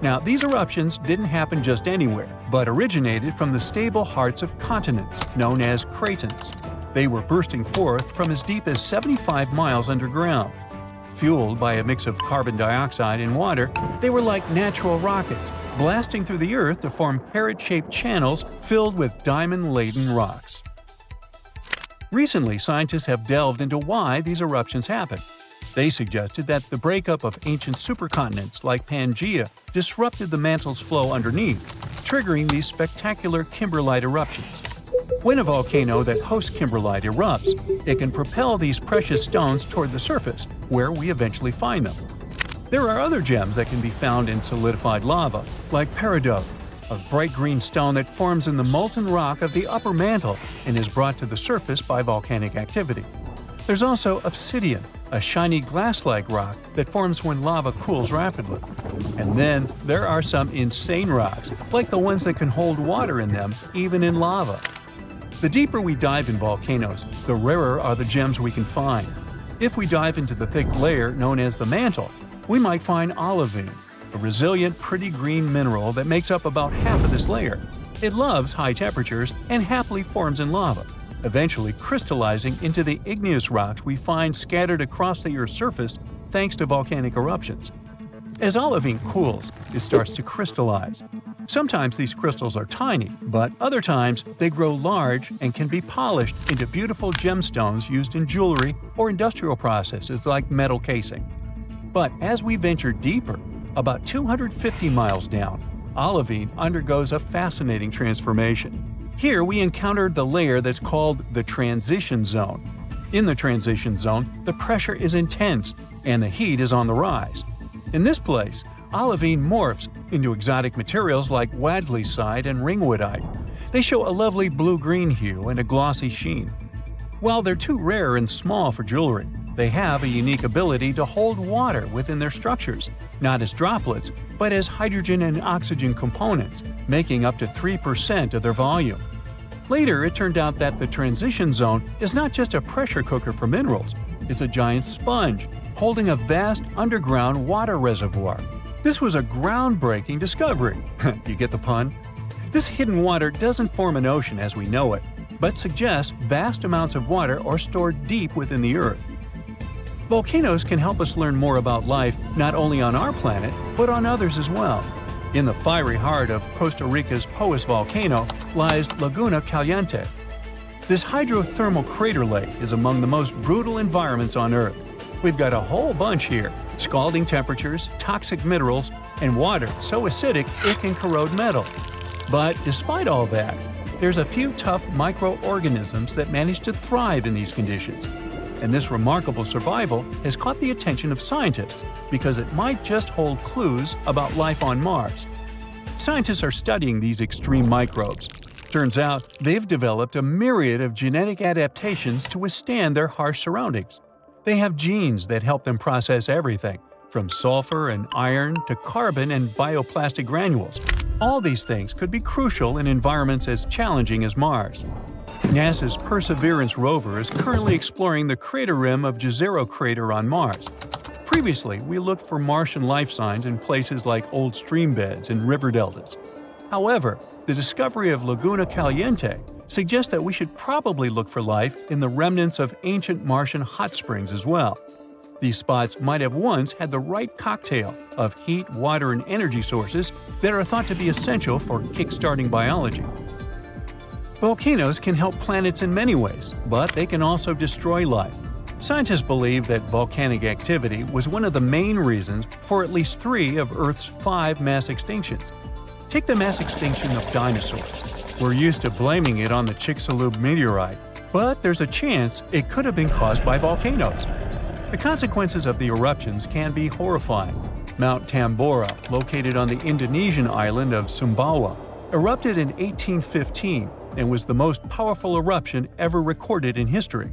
Now, these eruptions didn't happen just anywhere, but originated from the stable hearts of continents, known as cratons. They were bursting forth from as deep as 75 miles underground. Fueled by a mix of carbon dioxide and water, they were like natural rockets, blasting through the Earth to form carrot-shaped channels filled with diamond-laden rocks. Recently, scientists have delved into why these eruptions happen. They suggested that the breakup of ancient supercontinents like Pangaea disrupted the mantle's flow underneath, triggering these spectacular kimberlite eruptions. When a volcano that hosts kimberlite erupts, it can propel these precious stones toward the surface, where we eventually find them. There are other gems that can be found in solidified lava, like peridot, a bright green stone that forms in the molten rock of the upper mantle and is brought to the surface by volcanic activity. There's also obsidian, a shiny glass-like rock that forms when lava cools rapidly. And then there are some insane rocks, like the ones that can hold water in them, even in lava. The deeper we dive in volcanoes, the rarer are the gems we can find. If we dive into the thick layer known as the mantle, we might find olivine, a resilient, pretty green mineral that makes up about half of this layer. It loves high temperatures and happily forms in lava, eventually crystallizing into the igneous rocks we find scattered across the Earth's surface thanks to volcanic eruptions. As olivine cools, it starts to crystallize. Sometimes these crystals are tiny, but other times they grow large and can be polished into beautiful gemstones used in jewelry or industrial processes like metal casing. But as we venture deeper, about 250 miles down, olivine undergoes a fascinating transformation. Here we encountered the layer that's called the transition zone. In the transition zone, the pressure is intense and the heat is on the rise. In this place, olivine morphs into exotic materials like wadleyside and ringwoodite. They show a lovely blue-green hue and a glossy sheen. While they're too rare and small for jewelry, they have a unique ability to hold water within their structures, not as droplets, but as hydrogen and oxygen components, making up to 3% of their volume. Later, it turned out that the transition zone is not just a pressure cooker for minerals, it's a giant sponge, holding a vast underground water reservoir. This was a groundbreaking discovery. You get the pun? This hidden water doesn't form an ocean as we know it, but suggests vast amounts of water are stored deep within the Earth. Volcanoes can help us learn more about life not only on our planet, but on others as well. In the fiery heart of Costa Rica's Poas volcano lies Laguna Caliente. This hydrothermal crater lake is among the most brutal environments on Earth. We've got a whole bunch here: scalding temperatures, toxic minerals, and water so acidic it can corrode metal. But despite all that, there's a few tough microorganisms that manage to thrive in these conditions. And this remarkable survival has caught the attention of scientists because it might just hold clues about life on Mars. Scientists are studying these extreme microbes. Turns out they've developed a myriad of genetic adaptations to withstand their harsh surroundings. They have genes that help them process everything, from sulfur and iron to carbon and bioplastic granules. All these things could be crucial in environments as challenging as Mars. NASA's Perseverance rover is currently exploring the crater rim of Jezero crater on Mars. Previously, we looked for Martian life signs in places like old stream beds and river deltas. However, the discovery of Laguna Caliente suggests that we should probably look for life in the remnants of ancient Martian hot springs as well. These spots might have once had the right cocktail of heat, water, and energy sources that are thought to be essential for kickstarting biology. Volcanoes can help planets in many ways, but they can also destroy life. Scientists believe that volcanic activity was one of the main reasons for at least 3 of Earth's 5 mass extinctions. Take the mass extinction of dinosaurs. We're used to blaming it on the Chicxulub meteorite, but there's a chance it could have been caused by volcanoes. The consequences of the eruptions can be horrifying. Mount Tambora, located on the Indonesian island of Sumbawa, erupted in 1815 and was the most powerful eruption ever recorded in history.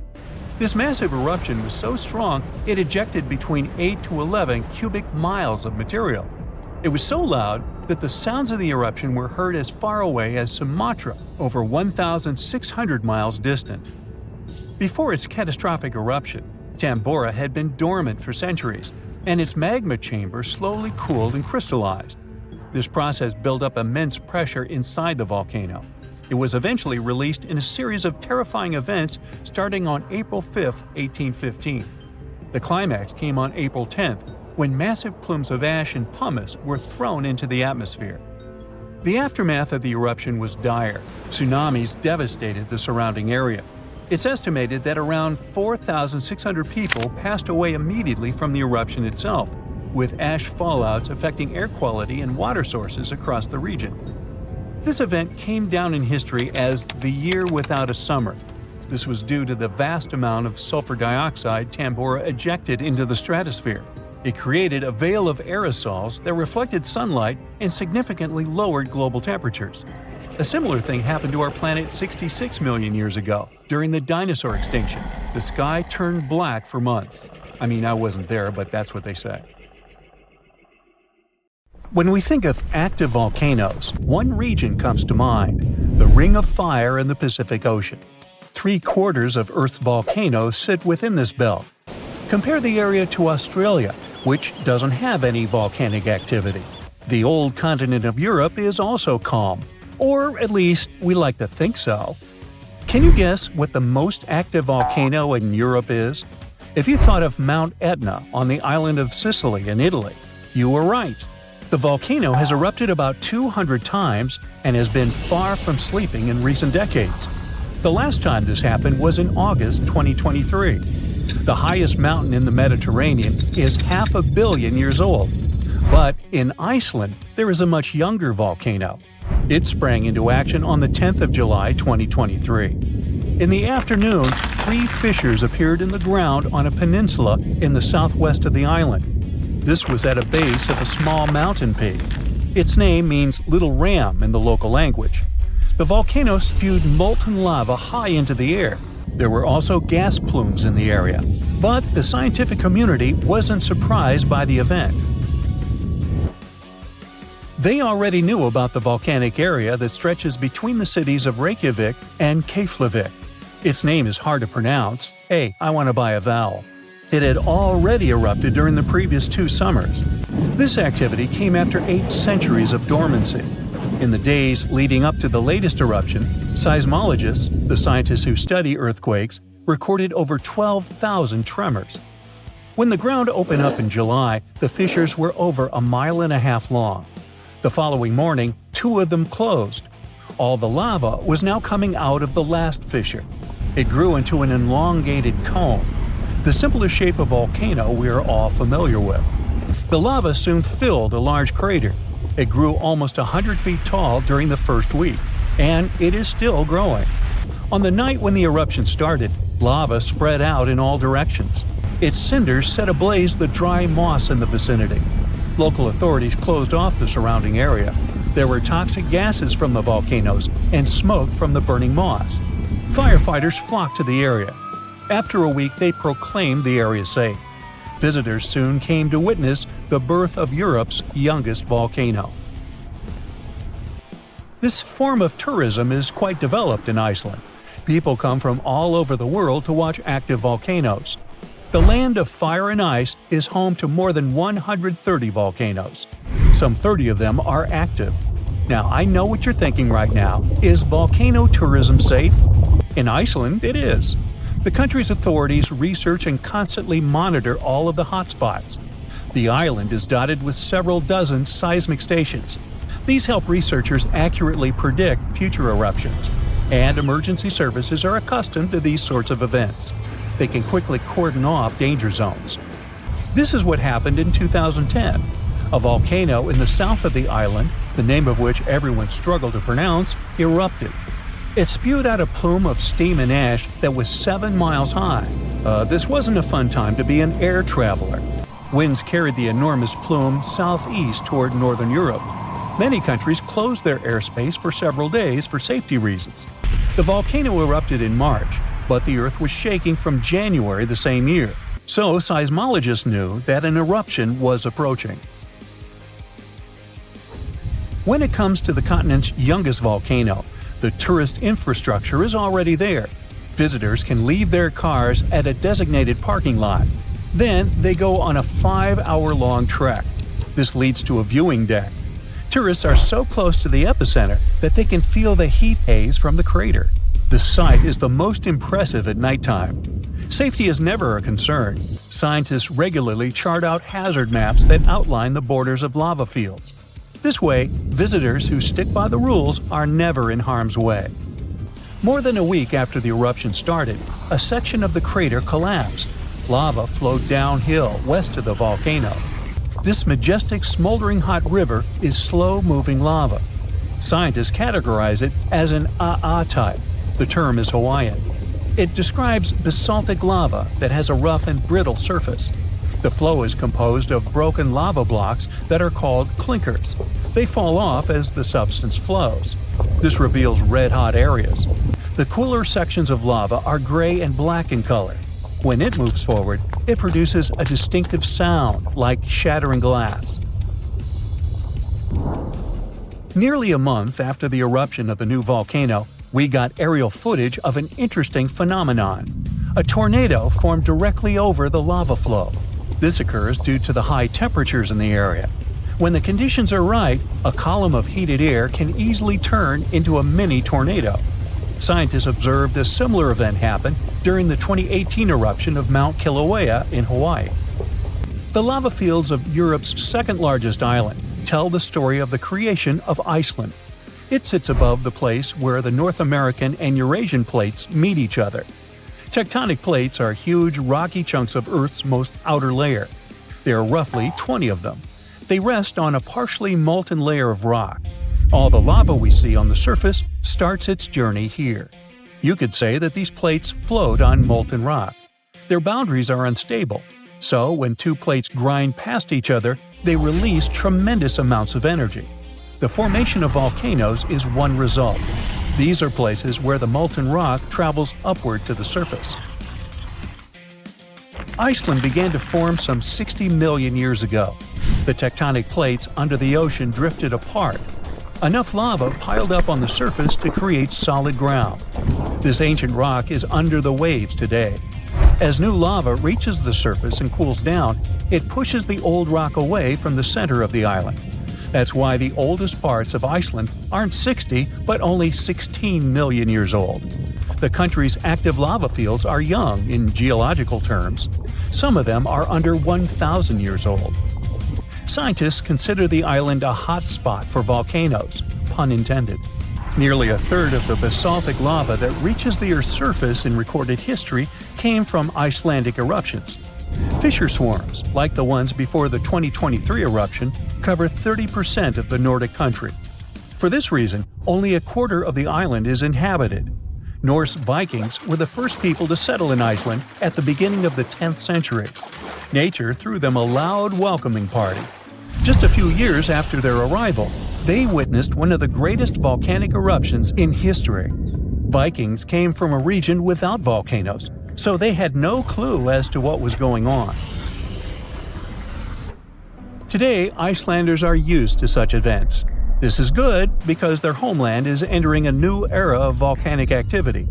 This massive eruption was so strong it ejected between 8 to 11 cubic miles of material. It was so loud that the sounds of the eruption were heard as far away as Sumatra, over 1,600 miles distant. Before its catastrophic eruption, Tambora had been dormant for centuries, and its magma chamber slowly cooled and crystallized. This process built up immense pressure inside the volcano. It was eventually released in a series of terrifying events starting on April 5, 1815. The climax came on April 10th, when massive plumes of ash and pumice were thrown into the atmosphere. The aftermath of the eruption was dire. Tsunamis devastated the surrounding area. It's estimated that around 4,600 people passed away immediately from the eruption itself, with ash fallouts affecting air quality and water sources across the region. This event came down in history as the year without a summer. This was due to the vast amount of sulfur dioxide Tambora ejected into the stratosphere. It created a veil of aerosols that reflected sunlight and significantly lowered global temperatures. A similar thing happened to our planet 66 million years ago, during the dinosaur extinction. The sky turned black for months. I mean, I wasn't there, but that's what they say. When we think of active volcanoes, one region comes to mind: the Ring of Fire in the Pacific Ocean. 3/4 of Earth's volcanoes sit within this belt. Compare the area to Australia, which doesn't have any volcanic activity. The old continent of Europe is also calm, or at least we like to think so. Can you guess what the most active volcano in Europe is? If you thought of Mount Etna on the island of Sicily in Italy, you were right. The volcano has erupted about 200 times and has been far from sleeping in recent decades. The last time this happened was in August 2023. The highest mountain in the Mediterranean is 500 million years old. But in Iceland, there is a much younger volcano. It sprang into action on the 10th of July 2023. In the afternoon, 3 fissures appeared in the ground on a peninsula in the southwest of the island. This was at a base of a small mountain peak. Its name means Little Ram in the local language. The volcano spewed molten lava high into the air. There were also gas plumes in the area. But the scientific community wasn't surprised by the event. They already knew about the volcanic area that stretches between the cities of Reykjavik and Keflavik. Its name is hard to pronounce. Hey, I want to buy a vowel. It had already erupted during the previous 2 summers. This activity came after 8 centuries of dormancy. In the days leading up to the latest eruption, seismologists, the scientists who study earthquakes, recorded over 12,000 tremors. When the ground opened up in July, the fissures were over 1.5 miles long. The following morning, 2 of them closed. All the lava was now coming out of the last fissure. It grew into an elongated cone, the simplest shape of volcano we are all familiar with. The lava soon filled a large crater. It grew almost 100 feet tall during the first week, and it is still growing. On the night when the eruption started, lava spread out in all directions. Its cinders set ablaze the dry moss in the vicinity. Local authorities closed off the surrounding area. There were toxic gases from the volcanoes and smoke from the burning moss. Firefighters flocked to the area. After a week, they proclaimed the area safe. Visitors soon came to witness the birth of Europe's youngest volcano. This form of tourism is quite developed in Iceland. People come from all over the world to watch active volcanoes. The land of fire and ice is home to more than 130 volcanoes. Some 30 of them are active. Now, I know what you're thinking right now. Is volcano tourism safe? In Iceland, it is. The country's authorities research and constantly monitor all of the hotspots. The island is dotted with several dozen seismic stations. These help researchers accurately predict future eruptions, and emergency services are accustomed to these sorts of events. They can quickly cordon off danger zones. This is what happened in 2010. A volcano in the south of the island, the name of which everyone struggled to pronounce, erupted. It spewed out a plume of steam and ash that was 7 miles high. This wasn't a fun time to be an air traveler. Winds carried the enormous plume southeast toward northern Europe. Many countries closed their airspace for several days for safety reasons. The volcano erupted in March, but the Earth was shaking from January the same year, so seismologists knew that an eruption was approaching. When it comes to the continent's youngest volcano, the tourist infrastructure is already there. Visitors can leave their cars at a designated parking lot. Then they go on a 5-hour-long trek. This leads to a viewing deck. Tourists are so close to the epicenter that they can feel the heat haze from the crater. The sight is the most impressive at nighttime. Safety is never a concern. Scientists regularly chart out hazard maps that outline the borders of lava fields. This way, visitors who stick by the rules are never in harm's way. More than a week after the eruption started, a section of the crater collapsed. Lava flowed downhill west of the volcano. This majestic smoldering hot river is slow-moving lava. Scientists categorize it as an AA type. The term is Hawaiian. It describes basaltic lava that has a rough and brittle surface. The flow is composed of broken lava blocks that are called clinkers. They fall off as the substance flows. This reveals red-hot areas. The cooler sections of lava are gray and black in color. When it moves forward, it produces a distinctive sound like shattering glass. Nearly a month after the eruption of the new volcano, we got aerial footage of an interesting phenomenon. A tornado formed directly over the lava flow. This occurs due to the high temperatures in the area. When the conditions are right, a column of heated air can easily turn into a mini tornado. Scientists observed a similar event happen during the 2018 eruption of Mount Kilauea in Hawaii. The lava fields of Europe's second-largest island tell the story of the creation of Iceland. It sits above the place where the North American and Eurasian plates meet each other. Tectonic plates are huge rocky chunks of Earth's most outer layer. There are roughly 20 of them. They rest on a partially molten layer of rock. All the lava we see on the surface starts its journey here. You could say that these plates float on molten rock. Their boundaries are unstable, so when two plates grind past each other, they release tremendous amounts of energy. The formation of volcanoes is one result. These are places where the molten rock travels upward to the surface. Iceland began to form some 60 million years ago. The tectonic plates under the ocean drifted apart. Enough lava piled up on the surface to create solid ground. This ancient rock is under the waves today. As new lava reaches the surface and cools down, it pushes the old rock away from the center of the island. That's why the oldest parts of Iceland aren't 60, but only 16 million years old. The country's active lava fields are young in geological terms. Some of them are under 1,000 years old. Scientists consider the island a hot spot for volcanoes, pun intended. Nearly a third of the basaltic lava that reaches the Earth's surface in recorded history came from Icelandic eruptions. Fissure swarms, like the ones before the 2023 eruption, cover 30% of the Nordic country. For this reason, only a quarter of the island is inhabited. Norse Vikings were the first people to settle in Iceland at the beginning of the 10th century. Nature threw them a loud welcoming party. Just a few years after their arrival, they witnessed one of the greatest volcanic eruptions in history. Vikings came from a region without volcanoes, so they had no clue as to what was going on. Today, Icelanders are used to such events. This is good because their homeland is entering a new era of volcanic activity.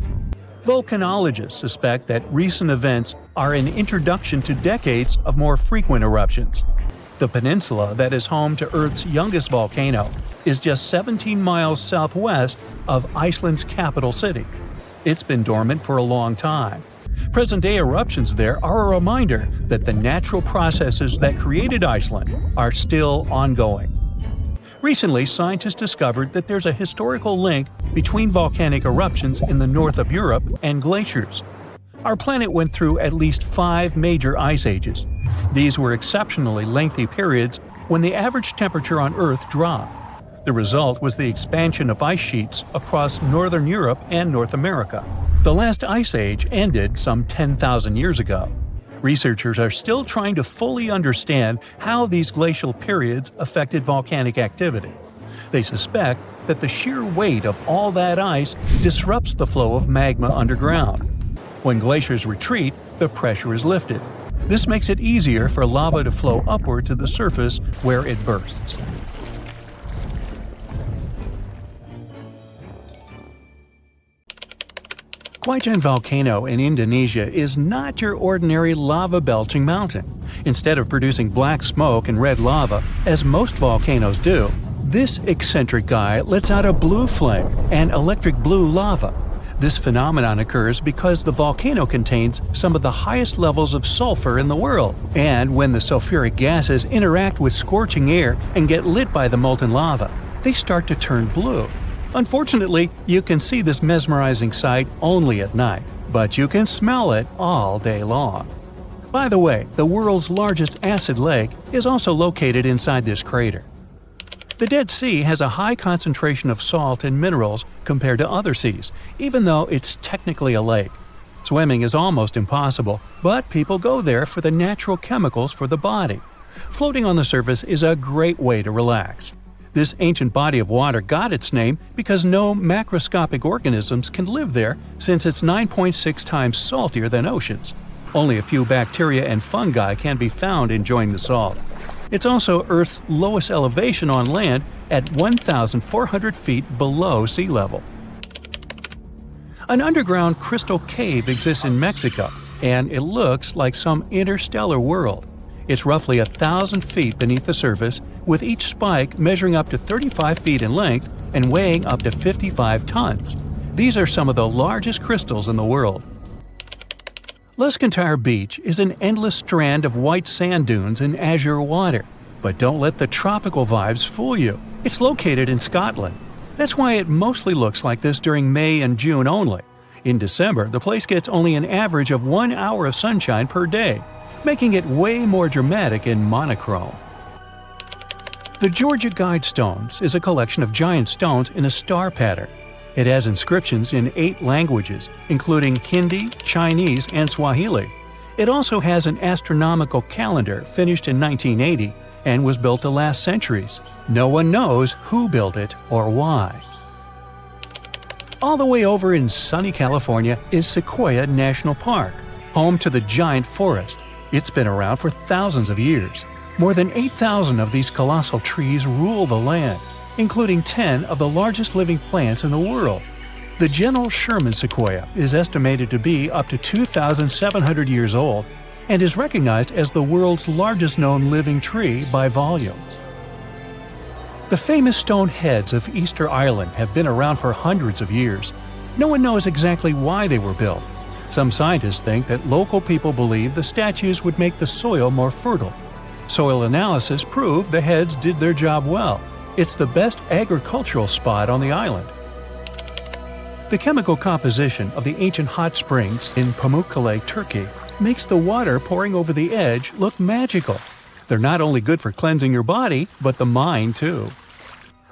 Volcanologists suspect that recent events are an introduction to decades of more frequent eruptions. The peninsula that is home to Earth's youngest volcano is just 17 miles southwest of Iceland's capital city. It's been dormant for a long time. Present-day eruptions there are a reminder that the natural processes that created Iceland are still ongoing. Recently, scientists discovered that there's a historical link between volcanic eruptions in the north of Europe and glaciers. Our planet went through at least 5 major ice ages. These were exceptionally lengthy periods when the average temperature on Earth dropped. The result was the expansion of ice sheets across northern Europe and North America. The last ice age ended some 10,000 years ago. Researchers are still trying to fully understand how these glacial periods affected volcanic activity. They suspect that the sheer weight of all that ice disrupts the flow of magma underground. When glaciers retreat, the pressure is lifted. This makes it easier for lava to flow upward to the surface where it bursts. Quakes volcano in Indonesia is not your ordinary lava-belching mountain. Instead of producing black smoke and red lava, as most volcanoes do, this eccentric guy lets out a blue flame and electric blue lava. This phenomenon occurs because the volcano contains some of the highest levels of sulfur in the world, and when the sulfuric gases interact with scorching air and get lit by the molten lava, they start to turn blue. Unfortunately, you can see this mesmerizing sight only at night, but you can smell it all day long. By the way, the world's largest acid lake is also located inside this crater. The Dead Sea has a high concentration of salt and minerals compared to other seas, even though it's technically a lake. Swimming is almost impossible, but people go there for the natural chemicals for the body. Floating on the surface is a great way to relax. This ancient body of water got its name because no macroscopic organisms can live there since it's 9.6 times saltier than oceans. Only a few bacteria and fungi can be found enjoying the salt. It's also Earth's lowest elevation on land at 1,400 feet below sea level. An underground crystal cave exists in Mexico, and it looks like some interstellar world. It's roughly 1,000 feet beneath the surface, with each spike measuring up to 35 feet in length and weighing up to 55 tons. These are some of the largest crystals in the world. Luscantire Beach is an endless strand of white sand dunes and azure water. But don't let the tropical vibes fool you. It's located in Scotland. That's why it mostly looks like this during May and June only. In December, the place gets only an average of 1 hour of sunshine per day, making it way more dramatic and monochrome. The Georgia Guidestones is a collection of giant stones in a star pattern. It has inscriptions in 8 languages, including Hindi, Chinese, and Swahili. It also has an astronomical calendar finished in 1980 and was built to last centuries. No one knows who built it or why. All the way over in sunny California is Sequoia National Park, home to the giant forest. It's been around for thousands of years. More than 8,000 of these colossal trees rule the land, including 10 of the largest living plants in the world. The General Sherman sequoia is estimated to be up to 2,700 years old and is recognized as the world's largest known living tree by volume. The famous stone heads of Easter Island have been around for hundreds of years. No one knows exactly why they were built. Some scientists think that local people believed the statues would make the soil more fertile. Soil analysis proved the heads did their job well. It's the best agricultural spot on the island. The chemical composition of the ancient hot springs in Pamukkale, Turkey, makes the water pouring over the edge look magical. They're not only good for cleansing your body, but the mind too.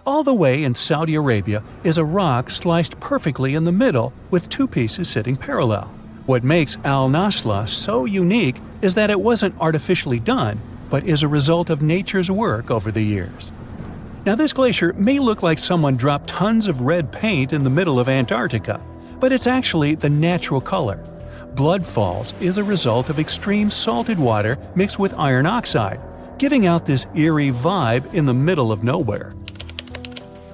All the way in Saudi Arabia is a rock sliced perfectly in the middle with 2 pieces sitting parallel. What makes Al Nasla so unique is that it wasn't artificially done, but is a result of nature's work over the years. Now, this glacier may look like someone dropped tons of red paint in the middle of Antarctica, but it's actually the natural color. Blood falls is a result of extreme salted water mixed with iron oxide, giving out this eerie vibe in the middle of nowhere.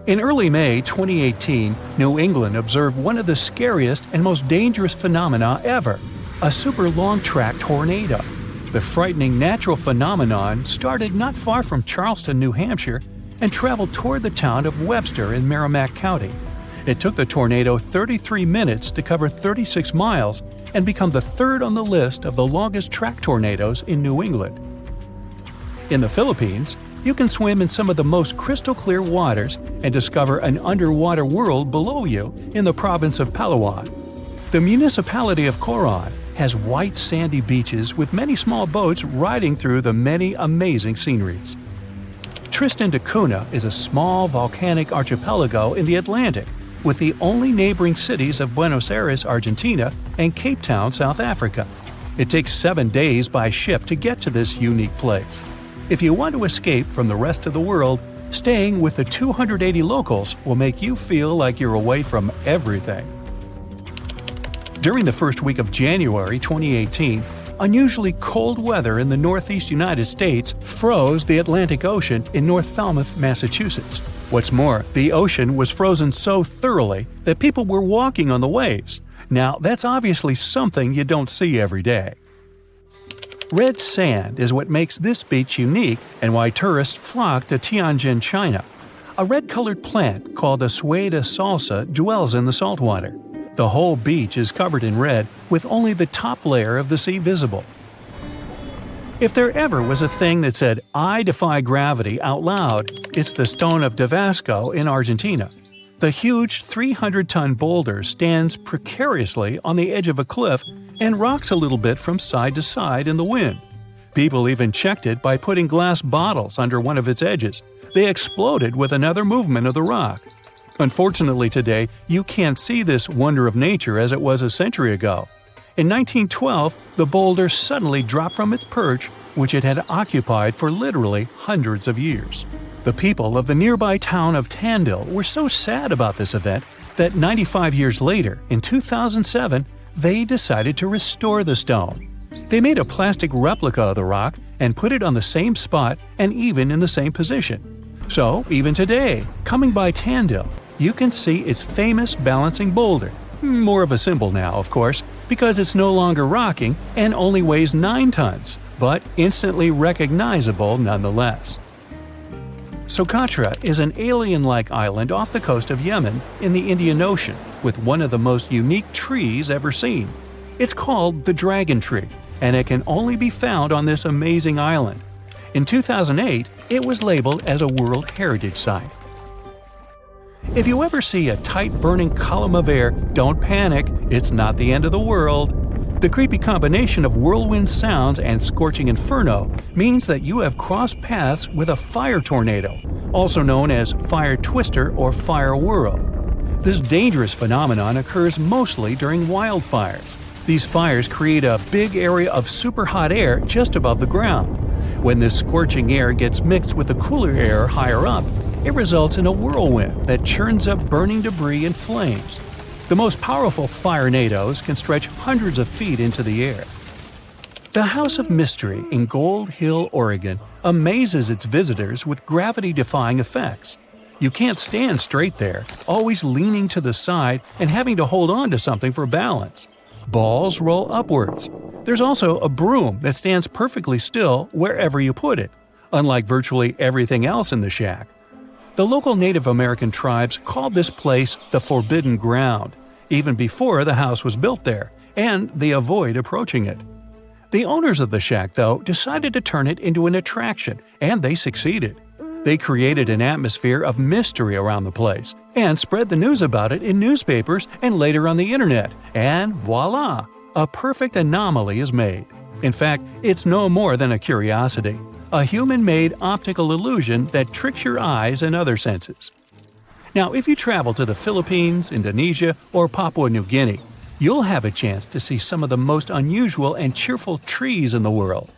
In early May 2018, New England observed one of the scariest and most dangerous phenomena ever, a super long-track tornado. The frightening natural phenomenon started not far from Charleston, New Hampshire, and traveled toward the town of Webster in Merrimack County. It took the tornado 33 minutes to cover 36 miles and become the 3rd on the list of the longest track tornadoes in New England. In the Philippines, you can swim in some of the most crystal-clear waters and discover an underwater world below you in the province of Palawan. The municipality of Coron has white sandy beaches with many small boats riding through the many amazing sceneries. Tristan da Cunha is a small volcanic archipelago in the Atlantic, with the only neighboring cities of Buenos Aires, Argentina, and Cape Town, South Africa. It takes 7 days by ship to get to this unique place. If you want to escape from the rest of the world, staying with the 280 locals will make you feel like you're away from everything. During the first week of January 2018, unusually cold weather in the northeast United States froze the Atlantic Ocean in North Falmouth, Massachusetts. What's more, the ocean was frozen so thoroughly that people were walking on the waves. Now, that's obviously something you don't see every day. Red sand is what makes this beach unique and why tourists flock to Tianjin, China. A red-colored plant called a sueda salsa dwells in the saltwater. The whole beach is covered in red, with only the top layer of the sea visible. If there ever was a thing that said, "I defy gravity" out loud, it's the stone of Tabasco in Argentina. The huge 300-ton boulder stands precariously on the edge of a cliff and rocks a little bit from side to side in the wind. People even checked it by putting glass bottles under one of its edges. They exploded with another movement of the rock. Unfortunately today, you can't see this wonder of nature as it was a century ago. In 1912, the boulder suddenly dropped from its perch, which it had occupied for literally hundreds of years. The people of the nearby town of Tandil were so sad about this event that 95 years later, in 2007, they decided to restore the stone. They made a plastic replica of the rock and put it on the same spot and even in the same position. So, even today, coming by Tandil, you can see its famous balancing boulder. More of a symbol now, of course, because it's no longer rocking and only weighs 9 tons, but instantly recognizable nonetheless. Socotra is an alien-like island off the coast of Yemen in the Indian Ocean with one of the most unique trees ever seen. It's called the dragon tree, and it can only be found on this amazing island. In 2008, it was labeled as a World Heritage Site. If you ever see a tight burning column of air, don't panic, it's not the end of the world. The creepy combination of whirlwind sounds and scorching inferno means that you have crossed paths with a fire tornado, also known as fire twister or fire whirl. This dangerous phenomenon occurs mostly during wildfires. These fires create a big area of super hot air just above the ground. When this scorching air gets mixed with the cooler air higher up, it results in a whirlwind that churns up burning debris and flames. The most powerful firenadoes can stretch hundreds of feet into the air. The House of Mystery in Gold Hill, Oregon, amazes its visitors with gravity-defying effects. You can't stand straight there, always leaning to the side and having to hold on to something for balance. Balls roll upwards. There's also a broom that stands perfectly still wherever you put it, unlike virtually everything else in the shack. The local Native American tribes called this place the Forbidden Ground, even before the house was built there, and they avoid approaching it. The owners of the shack, though, decided to turn it into an attraction, and they succeeded. They created an atmosphere of mystery around the place, and spread the news about it in newspapers and later on the internet, and voila! A perfect anomaly is made. In fact, it's no more than a curiosity. A human-made optical illusion that tricks your eyes and other senses. Now, if you travel to the Philippines, Indonesia, or Papua New Guinea, you'll have a chance to see some of the most unusual and cheerful trees in the world.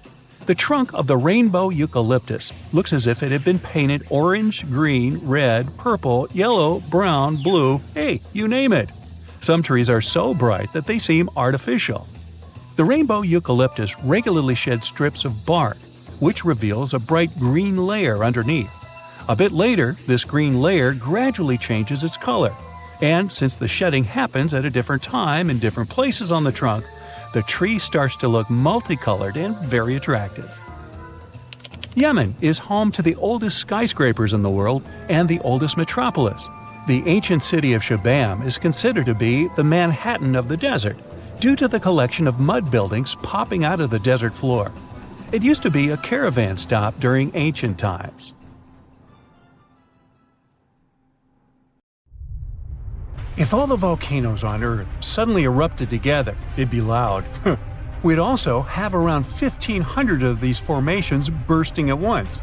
The trunk of the rainbow eucalyptus looks as if it had been painted orange, green, red, purple, yellow, brown, blue, hey, you name it. Some trees are so bright that they seem artificial. The rainbow eucalyptus regularly sheds strips of bark, which reveals a bright green layer underneath. A bit later, this green layer gradually changes its color, and since the shedding happens at a different time in different places on the trunk, the tree starts to look multicolored and very attractive. Yemen is home to the oldest skyscrapers in the world and the oldest metropolis. The ancient city of Shabam is considered to be the Manhattan of the desert, due to the collection of mud buildings popping out of the desert floor. It used to be a caravan stop during ancient times. If all the volcanoes on Earth suddenly erupted together, it'd be loud. We'd also have around 1,500 of these formations bursting at once.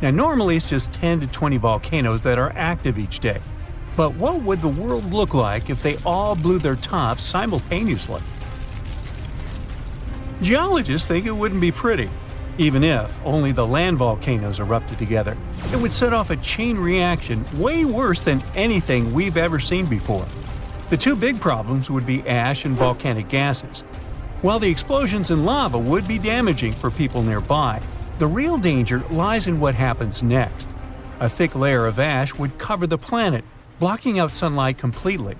Now normally it's just 10 to 20 volcanoes that are active each day. But what would the world look like if they all blew their tops simultaneously? Geologists think it wouldn't be pretty. Even if only the land volcanoes erupted together, it would set off a chain reaction way worse than anything we've ever seen before. The two big problems would be ash and volcanic gases. While the explosions in lava would be damaging for people nearby, the real danger lies in what happens next. A thick layer of ash would cover the planet, blocking out sunlight completely.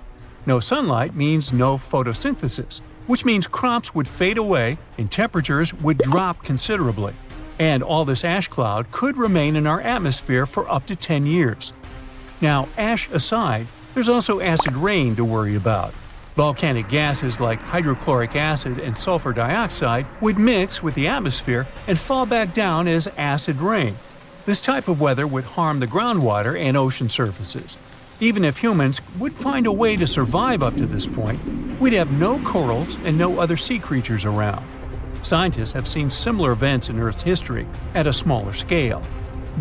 No sunlight means no photosynthesis, which means crops would fade away and temperatures would drop considerably. And all this ash cloud could remain in our atmosphere for up to 10 years. Now, ash aside, there's also acid rain to worry about. Volcanic gases like hydrochloric acid and sulfur dioxide would mix with the atmosphere and fall back down as acid rain. This type of weather would harm the groundwater and ocean surfaces. Even if humans would find a way to survive up to this point, we'd have no corals and no other sea creatures around. Scientists have seen similar events in Earth's history at a smaller scale.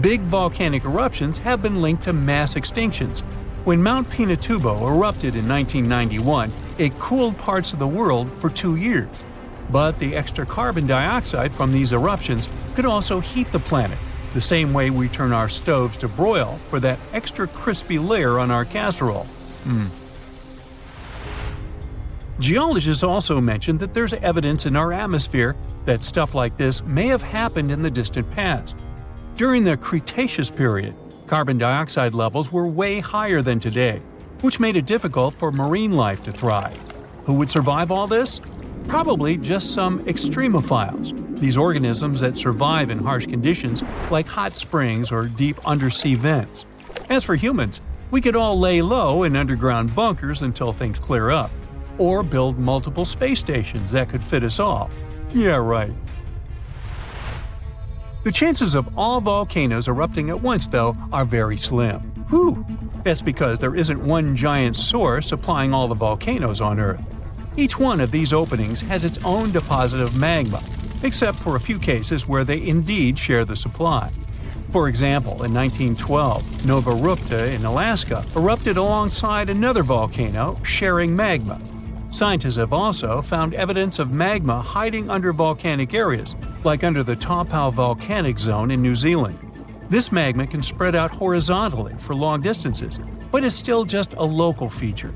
Big volcanic eruptions have been linked to mass extinctions. When Mount Pinatubo erupted in 1991, it cooled parts of the world for 2 years. But the extra carbon dioxide from these eruptions could also heat the planet, the same way we turn our stoves to broil for that extra crispy layer on our casserole. Geologists also mentioned that there's evidence in our atmosphere that stuff like this may have happened in the distant past. During the Cretaceous period, carbon dioxide levels were way higher than today, which made it difficult for marine life to thrive. Who would survive all this? Probably just some extremophiles, these organisms that survive in harsh conditions like hot springs or deep undersea vents. As for humans, we could all lay low in underground bunkers until things clear up, or build multiple space stations that could fit us all. Yeah, right. The chances of all volcanoes erupting at once, though, are very slim. Whew! That's because there isn't one giant source supplying all the volcanoes on Earth. Each one of these openings has its own deposit of magma, except for a few cases where they indeed share the supply. For example, in 1912, Nova Rupture in Alaska erupted alongside another volcano sharing magma. Scientists have also found evidence of magma hiding under volcanic areas, like under the Taupo volcanic zone in New Zealand. This magma can spread out horizontally for long distances, but is still just a local feature.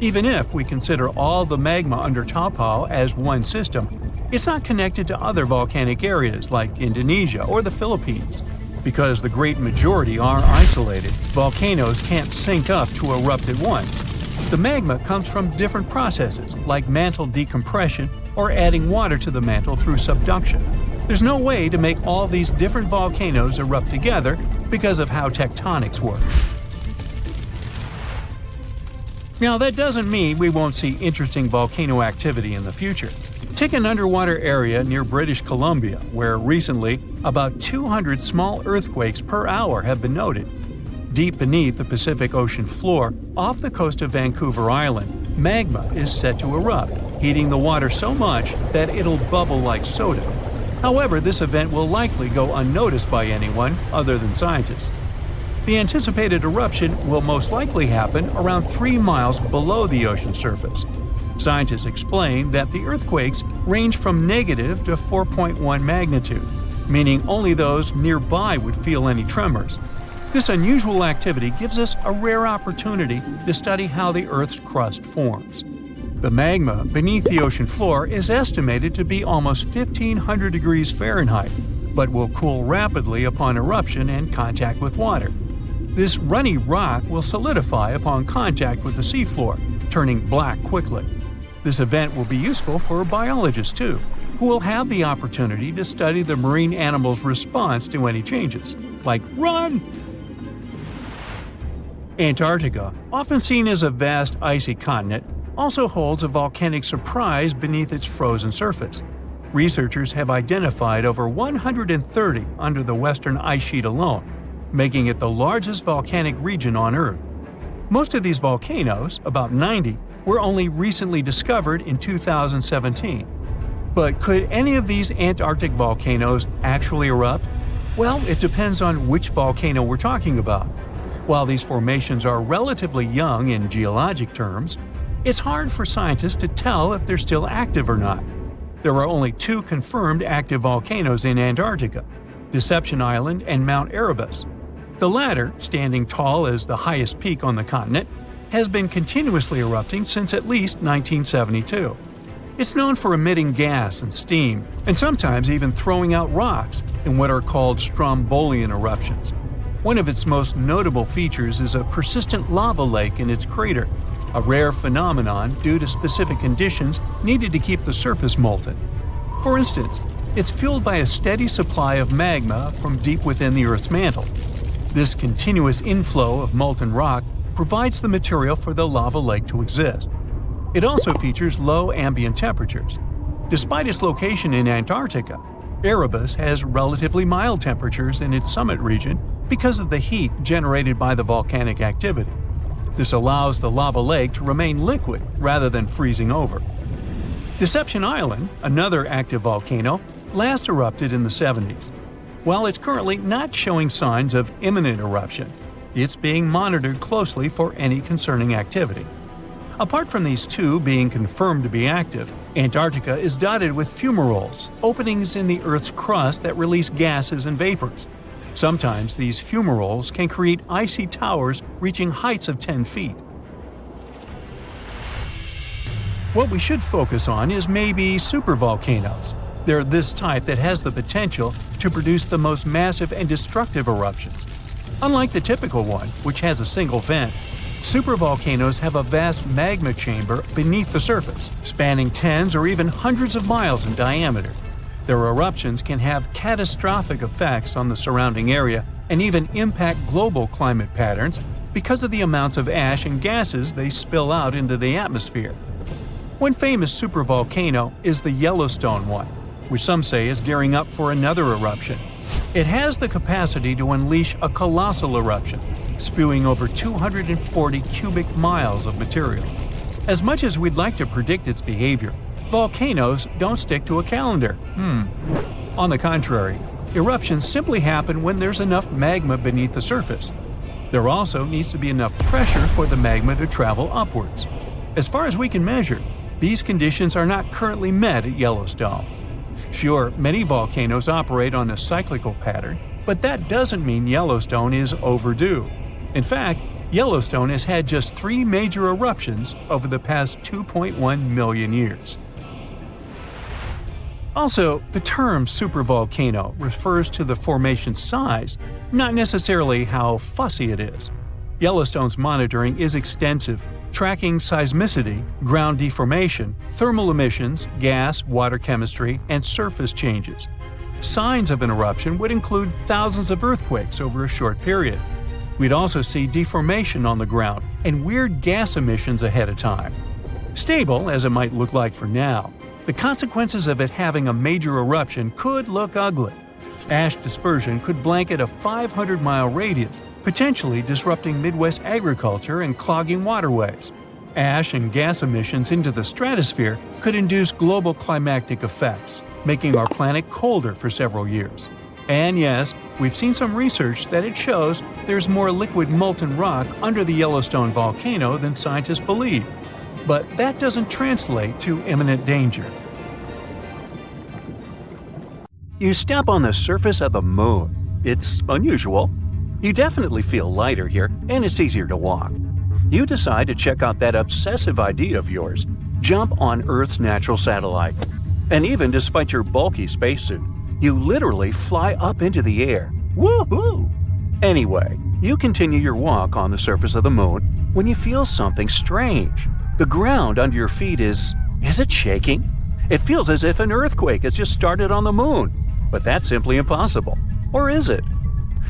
Even if we consider all the magma under Taupo as one system, it's not connected to other volcanic areas like Indonesia or the Philippines. Because the great majority are isolated, volcanoes can't sync up to erupt at once. The magma comes from different processes like mantle decompression or adding water to the mantle through subduction. There's no way to make all these different volcanoes erupt together because of how tectonics work. Now, that doesn't mean we won't see interesting volcano activity in the future. Take an underwater area near British Columbia, where recently about 200 small earthquakes per hour have been noted. Deep beneath the Pacific Ocean floor, off the coast of Vancouver Island, magma is set to erupt, heating the water so much that it'll bubble like soda. However, this event will likely go unnoticed by anyone other than scientists. The anticipated eruption will most likely happen around 3 miles below the ocean surface. Scientists explain that the earthquakes range from negative to 4.1 magnitude, meaning only those nearby would feel any tremors. This unusual activity gives us a rare opportunity to study how the Earth's crust forms. The magma beneath the ocean floor is estimated to be almost 1,500 degrees Fahrenheit, but will cool rapidly upon eruption and contact with water. This runny rock will solidify upon contact with the seafloor, turning black quickly. This event will be useful for biologists too, who will have the opportunity to study the marine animals' response to any changes, like run! Antarctica, often seen as a vast icy continent, also holds a volcanic surprise beneath its frozen surface. Researchers have identified over 130 under the western ice sheet alone, making it the largest volcanic region on Earth. Most of these volcanoes, about 90, were only recently discovered in 2017. But could any of these Antarctic volcanoes actually erupt? Well, it depends on which volcano we're talking about. While these formations are relatively young in geologic terms, it's hard for scientists to tell if they're still active or not. There are only 2 confirmed active volcanoes in Antarctica, Deception Island and Mount Erebus. The latter, standing tall as the highest peak on the continent, has been continuously erupting since at least 1972. It's known for emitting gas and steam, and sometimes even throwing out rocks in what are called strombolian eruptions. One of its most notable features is a persistent lava lake in its crater, a rare phenomenon due to specific conditions needed to keep the surface molten. For instance, it's fueled by a steady supply of magma from deep within the Earth's mantle. This continuous inflow of molten rock provides the material for the lava lake to exist. It also features low ambient temperatures. Despite its location in Antarctica, Erebus has relatively mild temperatures in its summit region because of the heat generated by the volcanic activity. This allows the lava lake to remain liquid rather than freezing over. Deception Island, another active volcano, last erupted in the 70s. While it's currently not showing signs of imminent eruption, it's being monitored closely for any concerning activity. Apart from these 2 being confirmed to be active, Antarctica is dotted with fumaroles, openings in the Earth's crust that release gases and vapors. Sometimes these fumaroles can create icy towers reaching heights of 10 feet. What we should focus on is maybe supervolcanoes. They're this type that has the potential to produce the most massive and destructive eruptions. Unlike the typical one, which has a single vent, supervolcanoes have a vast magma chamber beneath the surface, spanning tens or even hundreds of miles in diameter. Their eruptions can have catastrophic effects on the surrounding area and even impact global climate patterns because of the amounts of ash and gases they spill out into the atmosphere. One famous supervolcano is the Yellowstone one, which some say is gearing up for another eruption. It has the capacity to unleash a colossal eruption, spewing over 240 cubic miles of material. As much as we'd like to predict its behavior, volcanoes don't stick to a calendar. On the contrary, eruptions simply happen when there's enough magma beneath the surface. There also needs to be enough pressure for the magma to travel upwards. As far as we can measure, these conditions are not currently met at Yellowstone. Sure, many volcanoes operate on a cyclical pattern, but that doesn't mean Yellowstone is overdue. In fact, Yellowstone has had just 3 major eruptions over the past 2.1 million years. Also, the term supervolcano refers to the formation's size, not necessarily how fussy it is. Yellowstone's monitoring is extensive, tracking seismicity, ground deformation, thermal emissions, gas, water chemistry, and surface changes. Signs of an eruption would include thousands of earthquakes over a short period. We'd also see deformation on the ground and weird gas emissions ahead of time. Stable, as it might look like for now, the consequences of it having a major eruption could look ugly. Ash dispersion could blanket a 500-mile radius, potentially disrupting Midwest agriculture and clogging waterways. Ash and gas emissions into the stratosphere could induce global climatic effects, making our planet colder for several years. And yes, we've seen some research that it shows there's more liquid molten rock under the Yellowstone volcano than scientists believe. But that doesn't translate to imminent danger. You step on the surface of the moon. It's unusual. You definitely feel lighter here, and it's easier to walk. You decide to check out that obsessive idea of yours, jump on Earth's natural satellite. And even despite your bulky spacesuit, you literally fly up into the air. Woohoo! Anyway, you continue your walk on the surface of the moon when you feel something strange. The ground under your feet is it shaking? It feels as if an earthquake has just started on the moon. But that's simply impossible. Or is it?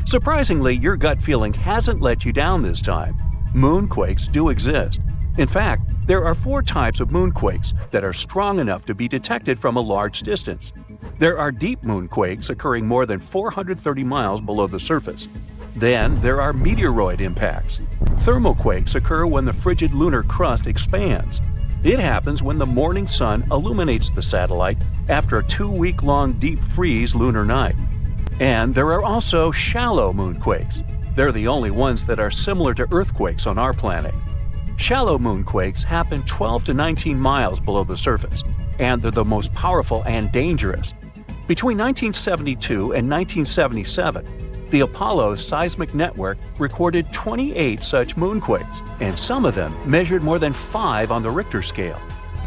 Surprisingly, your gut feeling hasn't let you down this time. Moonquakes do exist. In fact, there are 4 types of moonquakes that are strong enough to be detected from a large distance. There are deep moonquakes occurring more than 430 miles below the surface. Then there are meteoroid impacts. Thermal quakes occur when the frigid lunar crust expands. It happens when the morning sun illuminates the satellite after a 2-week-long deep freeze lunar night. And there are also shallow moonquakes. They're the only ones that are similar to earthquakes on our planet. Shallow moonquakes happen 12 to 19 miles below the surface, and they're the most powerful and dangerous. Between 1972 and 1977, the Apollo Seismic Network recorded 28 such moonquakes, and some of them measured more than 5 on the Richter scale.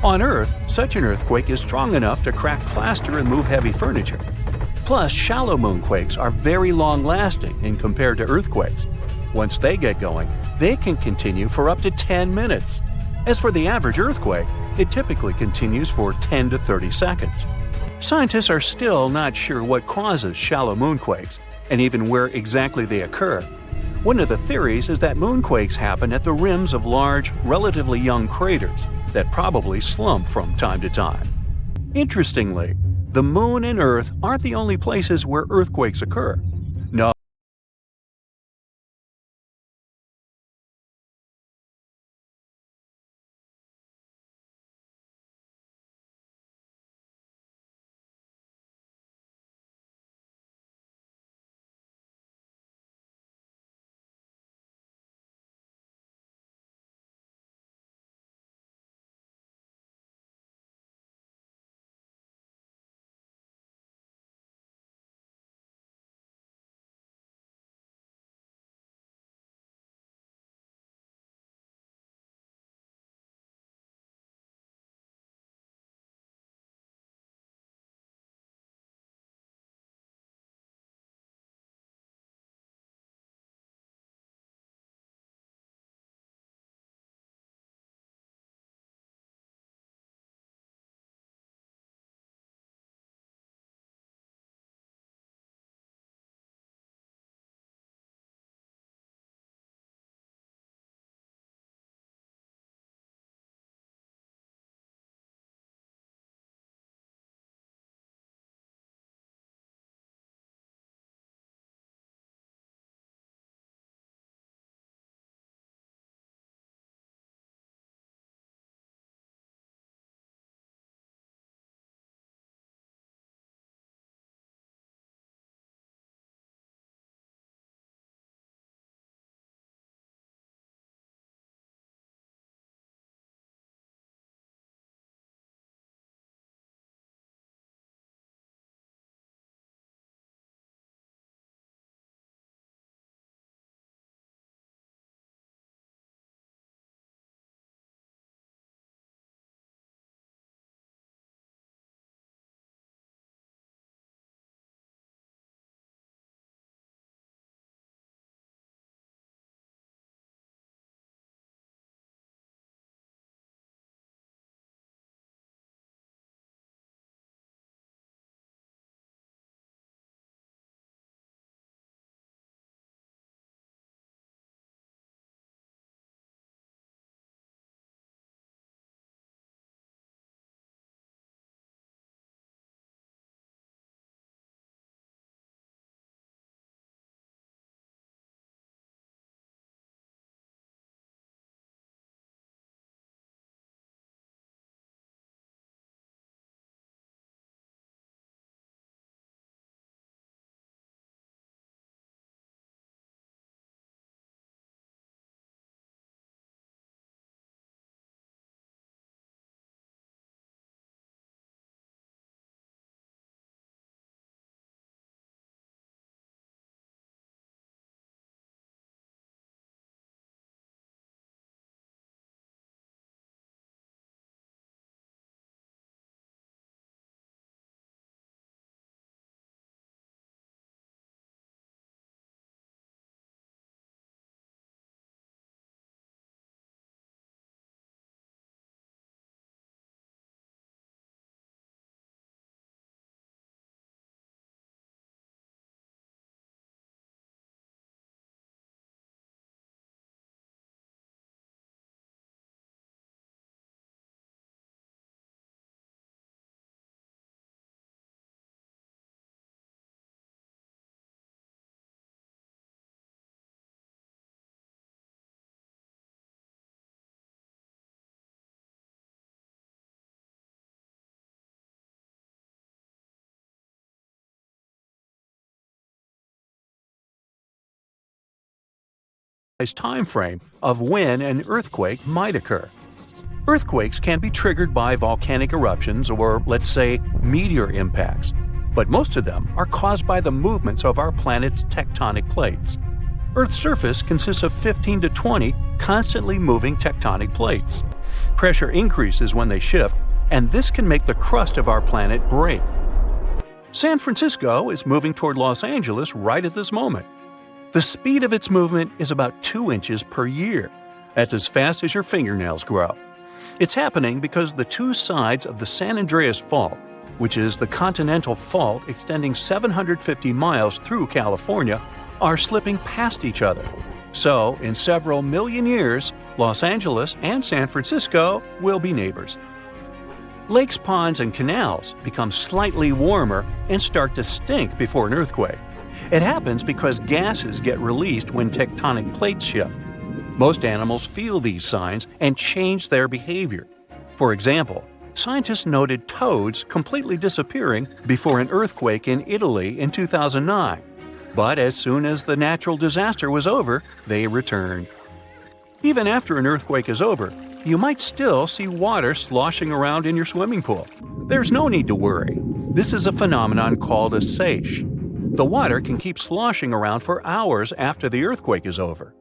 On Earth, such an earthquake is strong enough to crack plaster and move heavy furniture. Plus, shallow moonquakes are very long-lasting in compared to earthquakes. Once they get going, they can continue for up to 10 minutes. As for the average earthquake, it typically continues for 10 to 30 seconds. Scientists are still not sure what causes shallow moonquakes, and even where exactly they occur. One of the theories is that moonquakes happen at the rims of large, relatively young craters that probably slump from time to time. Interestingly, the Moon and Earth aren't the only places where earthquakes occur. No, time frame of when an earthquake might occur. Earthquakes can be triggered by volcanic eruptions or, let's say, meteor impacts, but most of them are caused by the movements of our planet's tectonic plates. Earth's surface consists of 15 to 20 constantly moving tectonic plates. Pressure increases when they shift, and this can make the crust of our planet break. San Francisco is moving toward Los Angeles right at this moment. The speed of its movement is about 2 inches per year. That's as fast as your fingernails grow. It's happening because the two sides of the San Andreas Fault, which is the continental fault extending 750 miles through California, are slipping past each other. So, in several million years, Los Angeles and San Francisco will be neighbors. Lakes, ponds, and canals become slightly warmer and start to stink before an earthquake. It happens because gases get released when tectonic plates shift. Most animals feel these signs and change their behavior. For example, scientists noted toads completely disappearing before an earthquake in Italy in 2009. But as soon as the natural disaster was over, they returned. Even after an earthquake is over, you might still see water sloshing around in your swimming pool. There's no need to worry. This is a phenomenon called a seiche. The water can keep sloshing around for hours after the earthquake is over.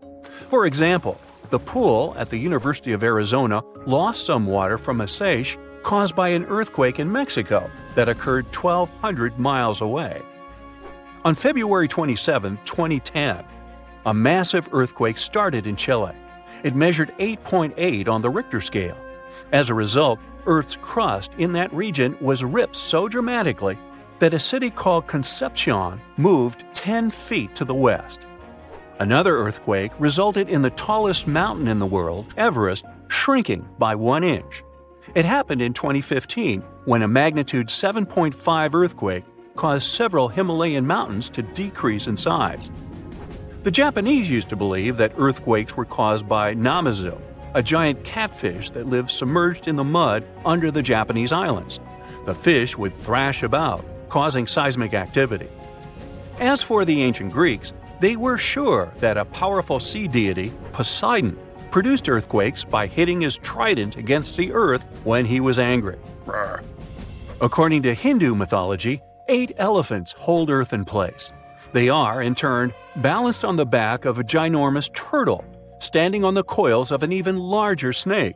For example, the pool at the University of Arizona lost some water from a seiche caused by an earthquake in Mexico that occurred 1,200 miles away. On February 27, 2010, a massive earthquake started in Chile. It measured 8.8 on the Richter scale. As a result, Earth's crust in that region was ripped so dramatically that a city called Concepcion moved 10 feet to the west. Another earthquake resulted in the tallest mountain in the world, Everest, shrinking by 1 inch. It happened in 2015 when a magnitude 7.5 earthquake caused several Himalayan mountains to decrease in size. The Japanese used to believe that earthquakes were caused by namazu, a giant catfish that lives submerged in the mud under the Japanese islands. The fish would thrash about, causing seismic activity. As for the ancient Greeks, they were sure that a powerful sea deity, Poseidon, produced earthquakes by hitting his trident against the earth when he was angry. According to Hindu mythology, 8 elephants hold Earth in place. They are, in turn, balanced on the back of a ginormous turtle, standing on the coils of an even larger snake.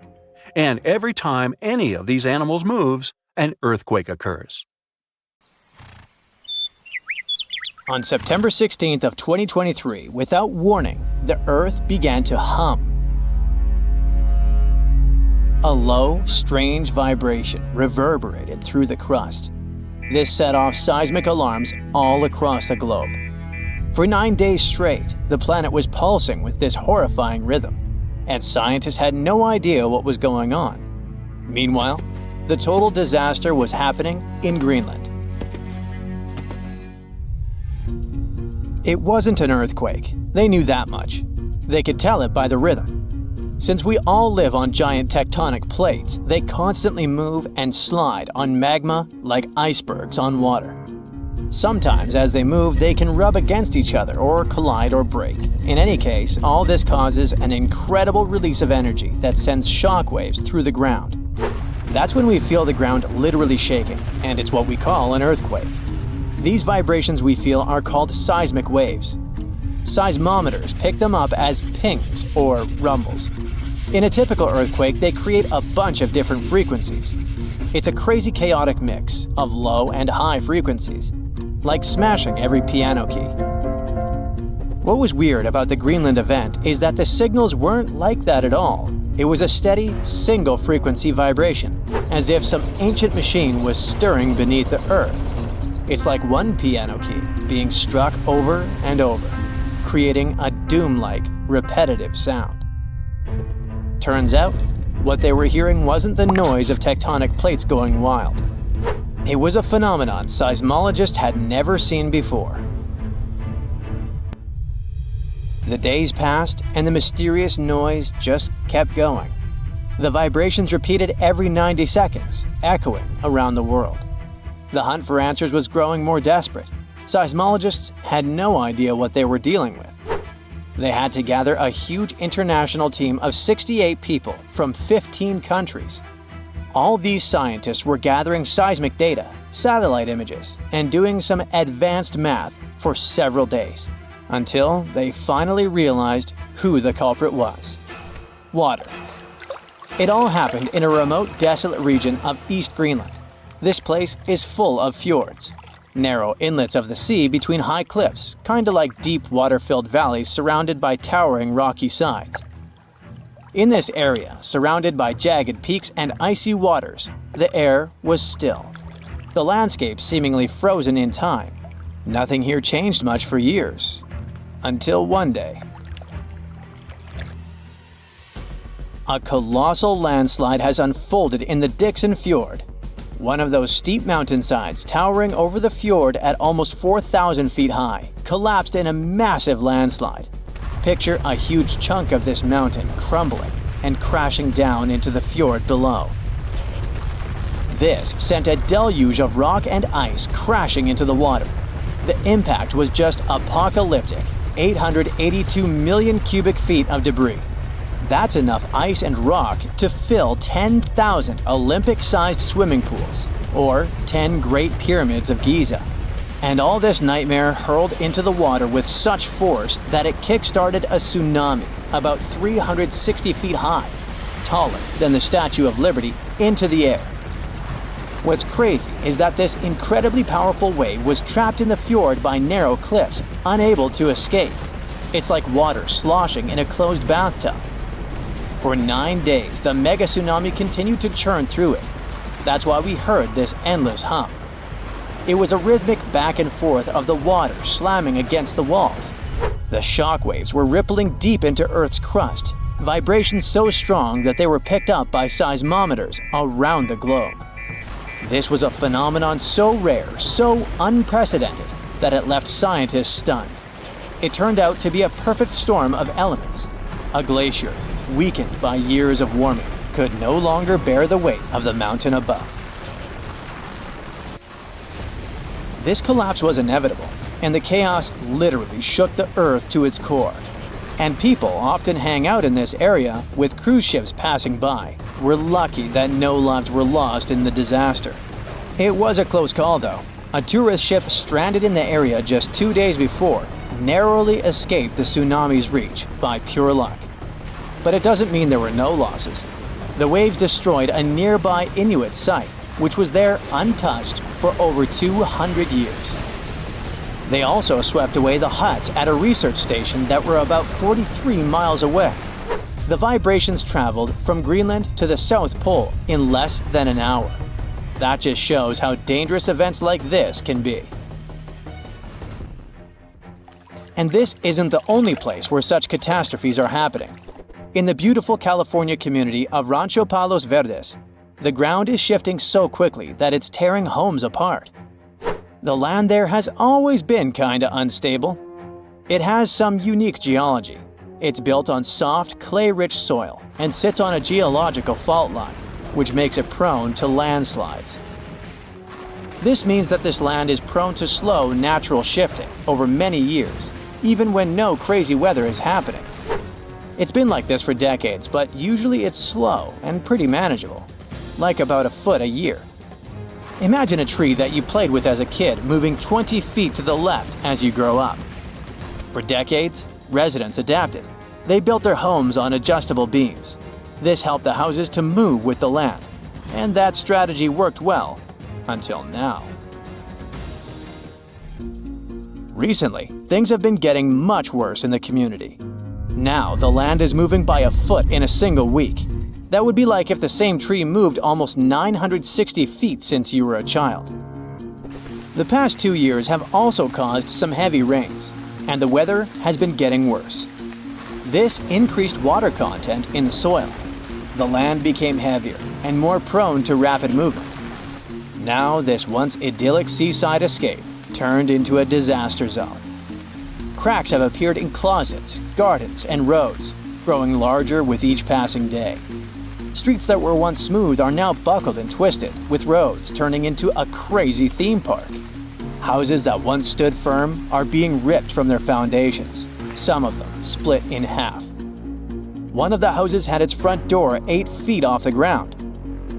And every time any of these animals moves, an earthquake occurs. On September 16th of 2023, without warning, the Earth began to hum. A low, strange vibration reverberated through the crust. This set off seismic alarms all across the globe. For 9 days straight, the planet was pulsing with this horrifying rhythm, and scientists had no idea what was going on. Meanwhile, the total disaster was happening in Greenland. It wasn't an earthquake. They knew that much. They could tell it by the rhythm. Since we all live on giant tectonic plates, they constantly move and slide on magma like icebergs on water. Sometimes, as they move, they can rub against each other or collide or break. In any case, all this causes an incredible release of energy that sends shockwaves through the ground. That's when we feel the ground literally shaking, and it's what we call an earthquake. These vibrations we feel are called seismic waves. Seismometers pick them up as pings or rumbles. In a typical earthquake, they create a bunch of different frequencies. It's a crazy chaotic mix of low and high frequencies, like smashing every piano key. What was weird about the Greenland event is that the signals weren't like that at all. It was a steady, single-frequency vibration, as if some ancient machine was stirring beneath the Earth. It's like one piano key being struck over and over, creating a doom-like, repetitive sound. Turns out, what they were hearing wasn't the noise of tectonic plates going wild. It was a phenomenon seismologists had never seen before. The days passed, and the mysterious noise just kept going. The vibrations repeated every 90 seconds, echoing around the world. The hunt for answers was growing more desperate. Seismologists had no idea what they were dealing with. They had to gather a huge international team of 68 people from 15 countries. All these scientists were gathering seismic data, satellite images, and doing some advanced math for several days, until they finally realized who the culprit was. Water. It all happened in a remote, desolate region of East Greenland. This place is full of fjords, narrow inlets of the sea between high cliffs, kinda like deep water-filled valleys surrounded by towering rocky sides. In this area, surrounded by jagged peaks and icy waters, the air was still. The landscape seemingly frozen in time. Nothing here changed much for years. Until one day, a colossal landslide has unfolded in the Dixon Fjord. One of those steep mountainsides towering over the fjord at almost 4,000 feet high collapsed in a massive landslide. Picture a huge chunk of this mountain crumbling and crashing down into the fjord below. This sent a deluge of rock and ice crashing into the water. The impact was just apocalyptic, 882 million cubic feet of debris. That's enough ice and rock to fill 10,000 Olympic-sized swimming pools, or 10 Great Pyramids of Giza. And all this nightmare hurled into the water with such force that it kick-started a tsunami about 360 feet high, taller than the Statue of Liberty, into the air. What's crazy is that this incredibly powerful wave was trapped in the fjord by narrow cliffs, unable to escape. It's like water sloshing in a closed bathtub. For 9 days, the mega tsunami continued to churn through it. That's why we heard this endless hum. It was a rhythmic back and forth of the water slamming against the walls. The shock waves were rippling deep into Earth's crust, vibrations so strong that they were picked up by seismometers around the globe. This was a phenomenon so rare, so unprecedented, that it left scientists stunned. It turned out to be a perfect storm of elements. A glacier, weakened by years of warming, could no longer bear the weight of the mountain above. This collapse was inevitable, and the chaos literally shook the Earth to its core. And people often hang out in this area with cruise ships passing by. We're lucky that no lives were lost in the disaster. It was a close call though. A tourist ship stranded in the area just 2 days before narrowly escaped the tsunami's reach by pure luck. But it doesn't mean there were no losses. The waves destroyed a nearby Inuit site, which was there untouched for over 200 years. They also swept away the huts at a research station that were about 43 miles away. The vibrations traveled from Greenland to the South Pole in less than an hour. That just shows how dangerous events like this can be. And this isn't the only place where such catastrophes are happening. In the beautiful California community of Rancho Palos Verdes, the ground is shifting so quickly that it's tearing homes apart. The land there has always been kinda unstable. It has some unique geology. It's built on soft, clay-rich soil and sits on a geological fault line, which makes it prone to landslides. This means that this land is prone to slow, natural shifting over many years, even when no crazy weather is happening. It's been like this for decades, but usually it's slow and pretty manageable, like about a foot a year. Imagine a tree that you played with as a kid moving 20 feet to the left as you grow up. For decades, residents adapted. They built their homes on adjustable beams. This helped the houses to move with the land, and that strategy worked well until now. Recently, things have been getting much worse in the community. Now, the land is moving by a foot in a single week. That would be like if the same tree moved almost 960 feet since you were a child. The past 2 years have also caused some heavy rains, and the weather has been getting worse. This increased water content in the soil. The land became heavier and more prone to rapid movement. Now, this once idyllic seaside escape turned into a disaster zone. Cracks have appeared in closets, gardens, and roads, growing larger with each passing day. Streets that were once smooth are now buckled and twisted, with roads turning into a crazy theme park. Houses that once stood firm are being ripped from their foundations. some of them split in half. One of the houses had its front door 8 feet off the ground.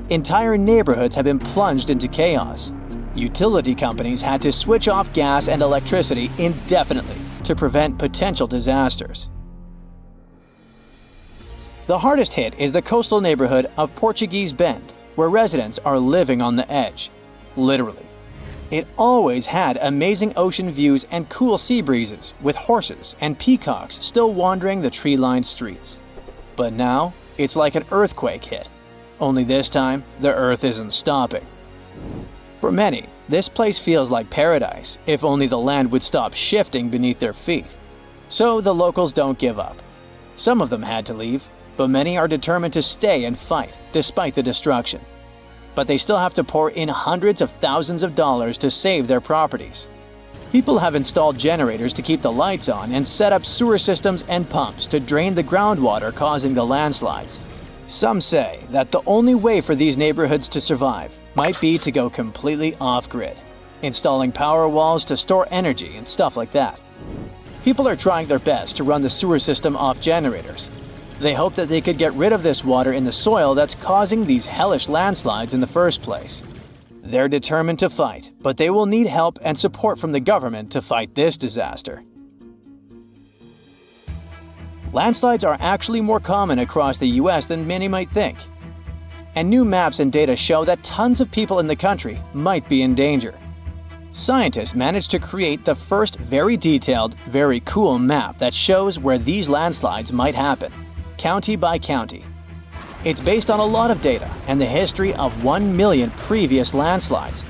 Entire neighborhoods have been plunged into chaos. Utility companies had to switch off gas and electricity indefinitely to prevent potential disasters. The hardest hit is the coastal neighborhood of Portuguese Bend, where residents are living on the edge. Literally. It always had amazing ocean views and cool sea breezes, with horses and peacocks still wandering the tree-lined streets. But now, it's like an earthquake hit. Only this time, the earth isn't stopping. For many, this place feels like paradise, if only the land would stop shifting beneath their feet. So the locals don't give up. Some of them had to leave, but many are determined to stay and fight, despite the destruction. But they still have to pour in hundreds of thousands of dollars to save their properties. People have installed generators to keep the lights on and set up sewer systems and pumps to drain the groundwater causing the landslides. Some say that the only way for these neighborhoods to survive might be to go completely off-grid, installing power walls to store energy and stuff like that. People are trying their best to run the sewer system off generators. They hope that they could get rid of this water in the soil that's causing these hellish landslides in the first place. They're determined to fight, but they will need help and support from the government to fight this disaster. Landslides are actually more common across the US than many might think. And new maps and data show that tons of people in the country might be in danger. Scientists managed to create the first very detailed, very cool map that shows where these landslides might happen, county by county. It's based on a lot of data and the history of 1 million previous landslides.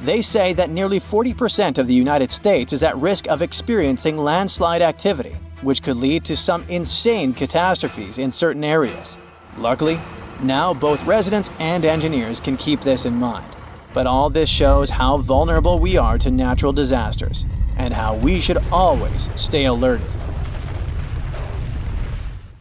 They say that nearly 40% of the United States is at risk of experiencing landslide activity, which could lead to some insane catastrophes in certain areas. Luckily, now both residents and engineers can keep this in mind. But all this shows how vulnerable we are to natural disasters, and how we should always stay alerted.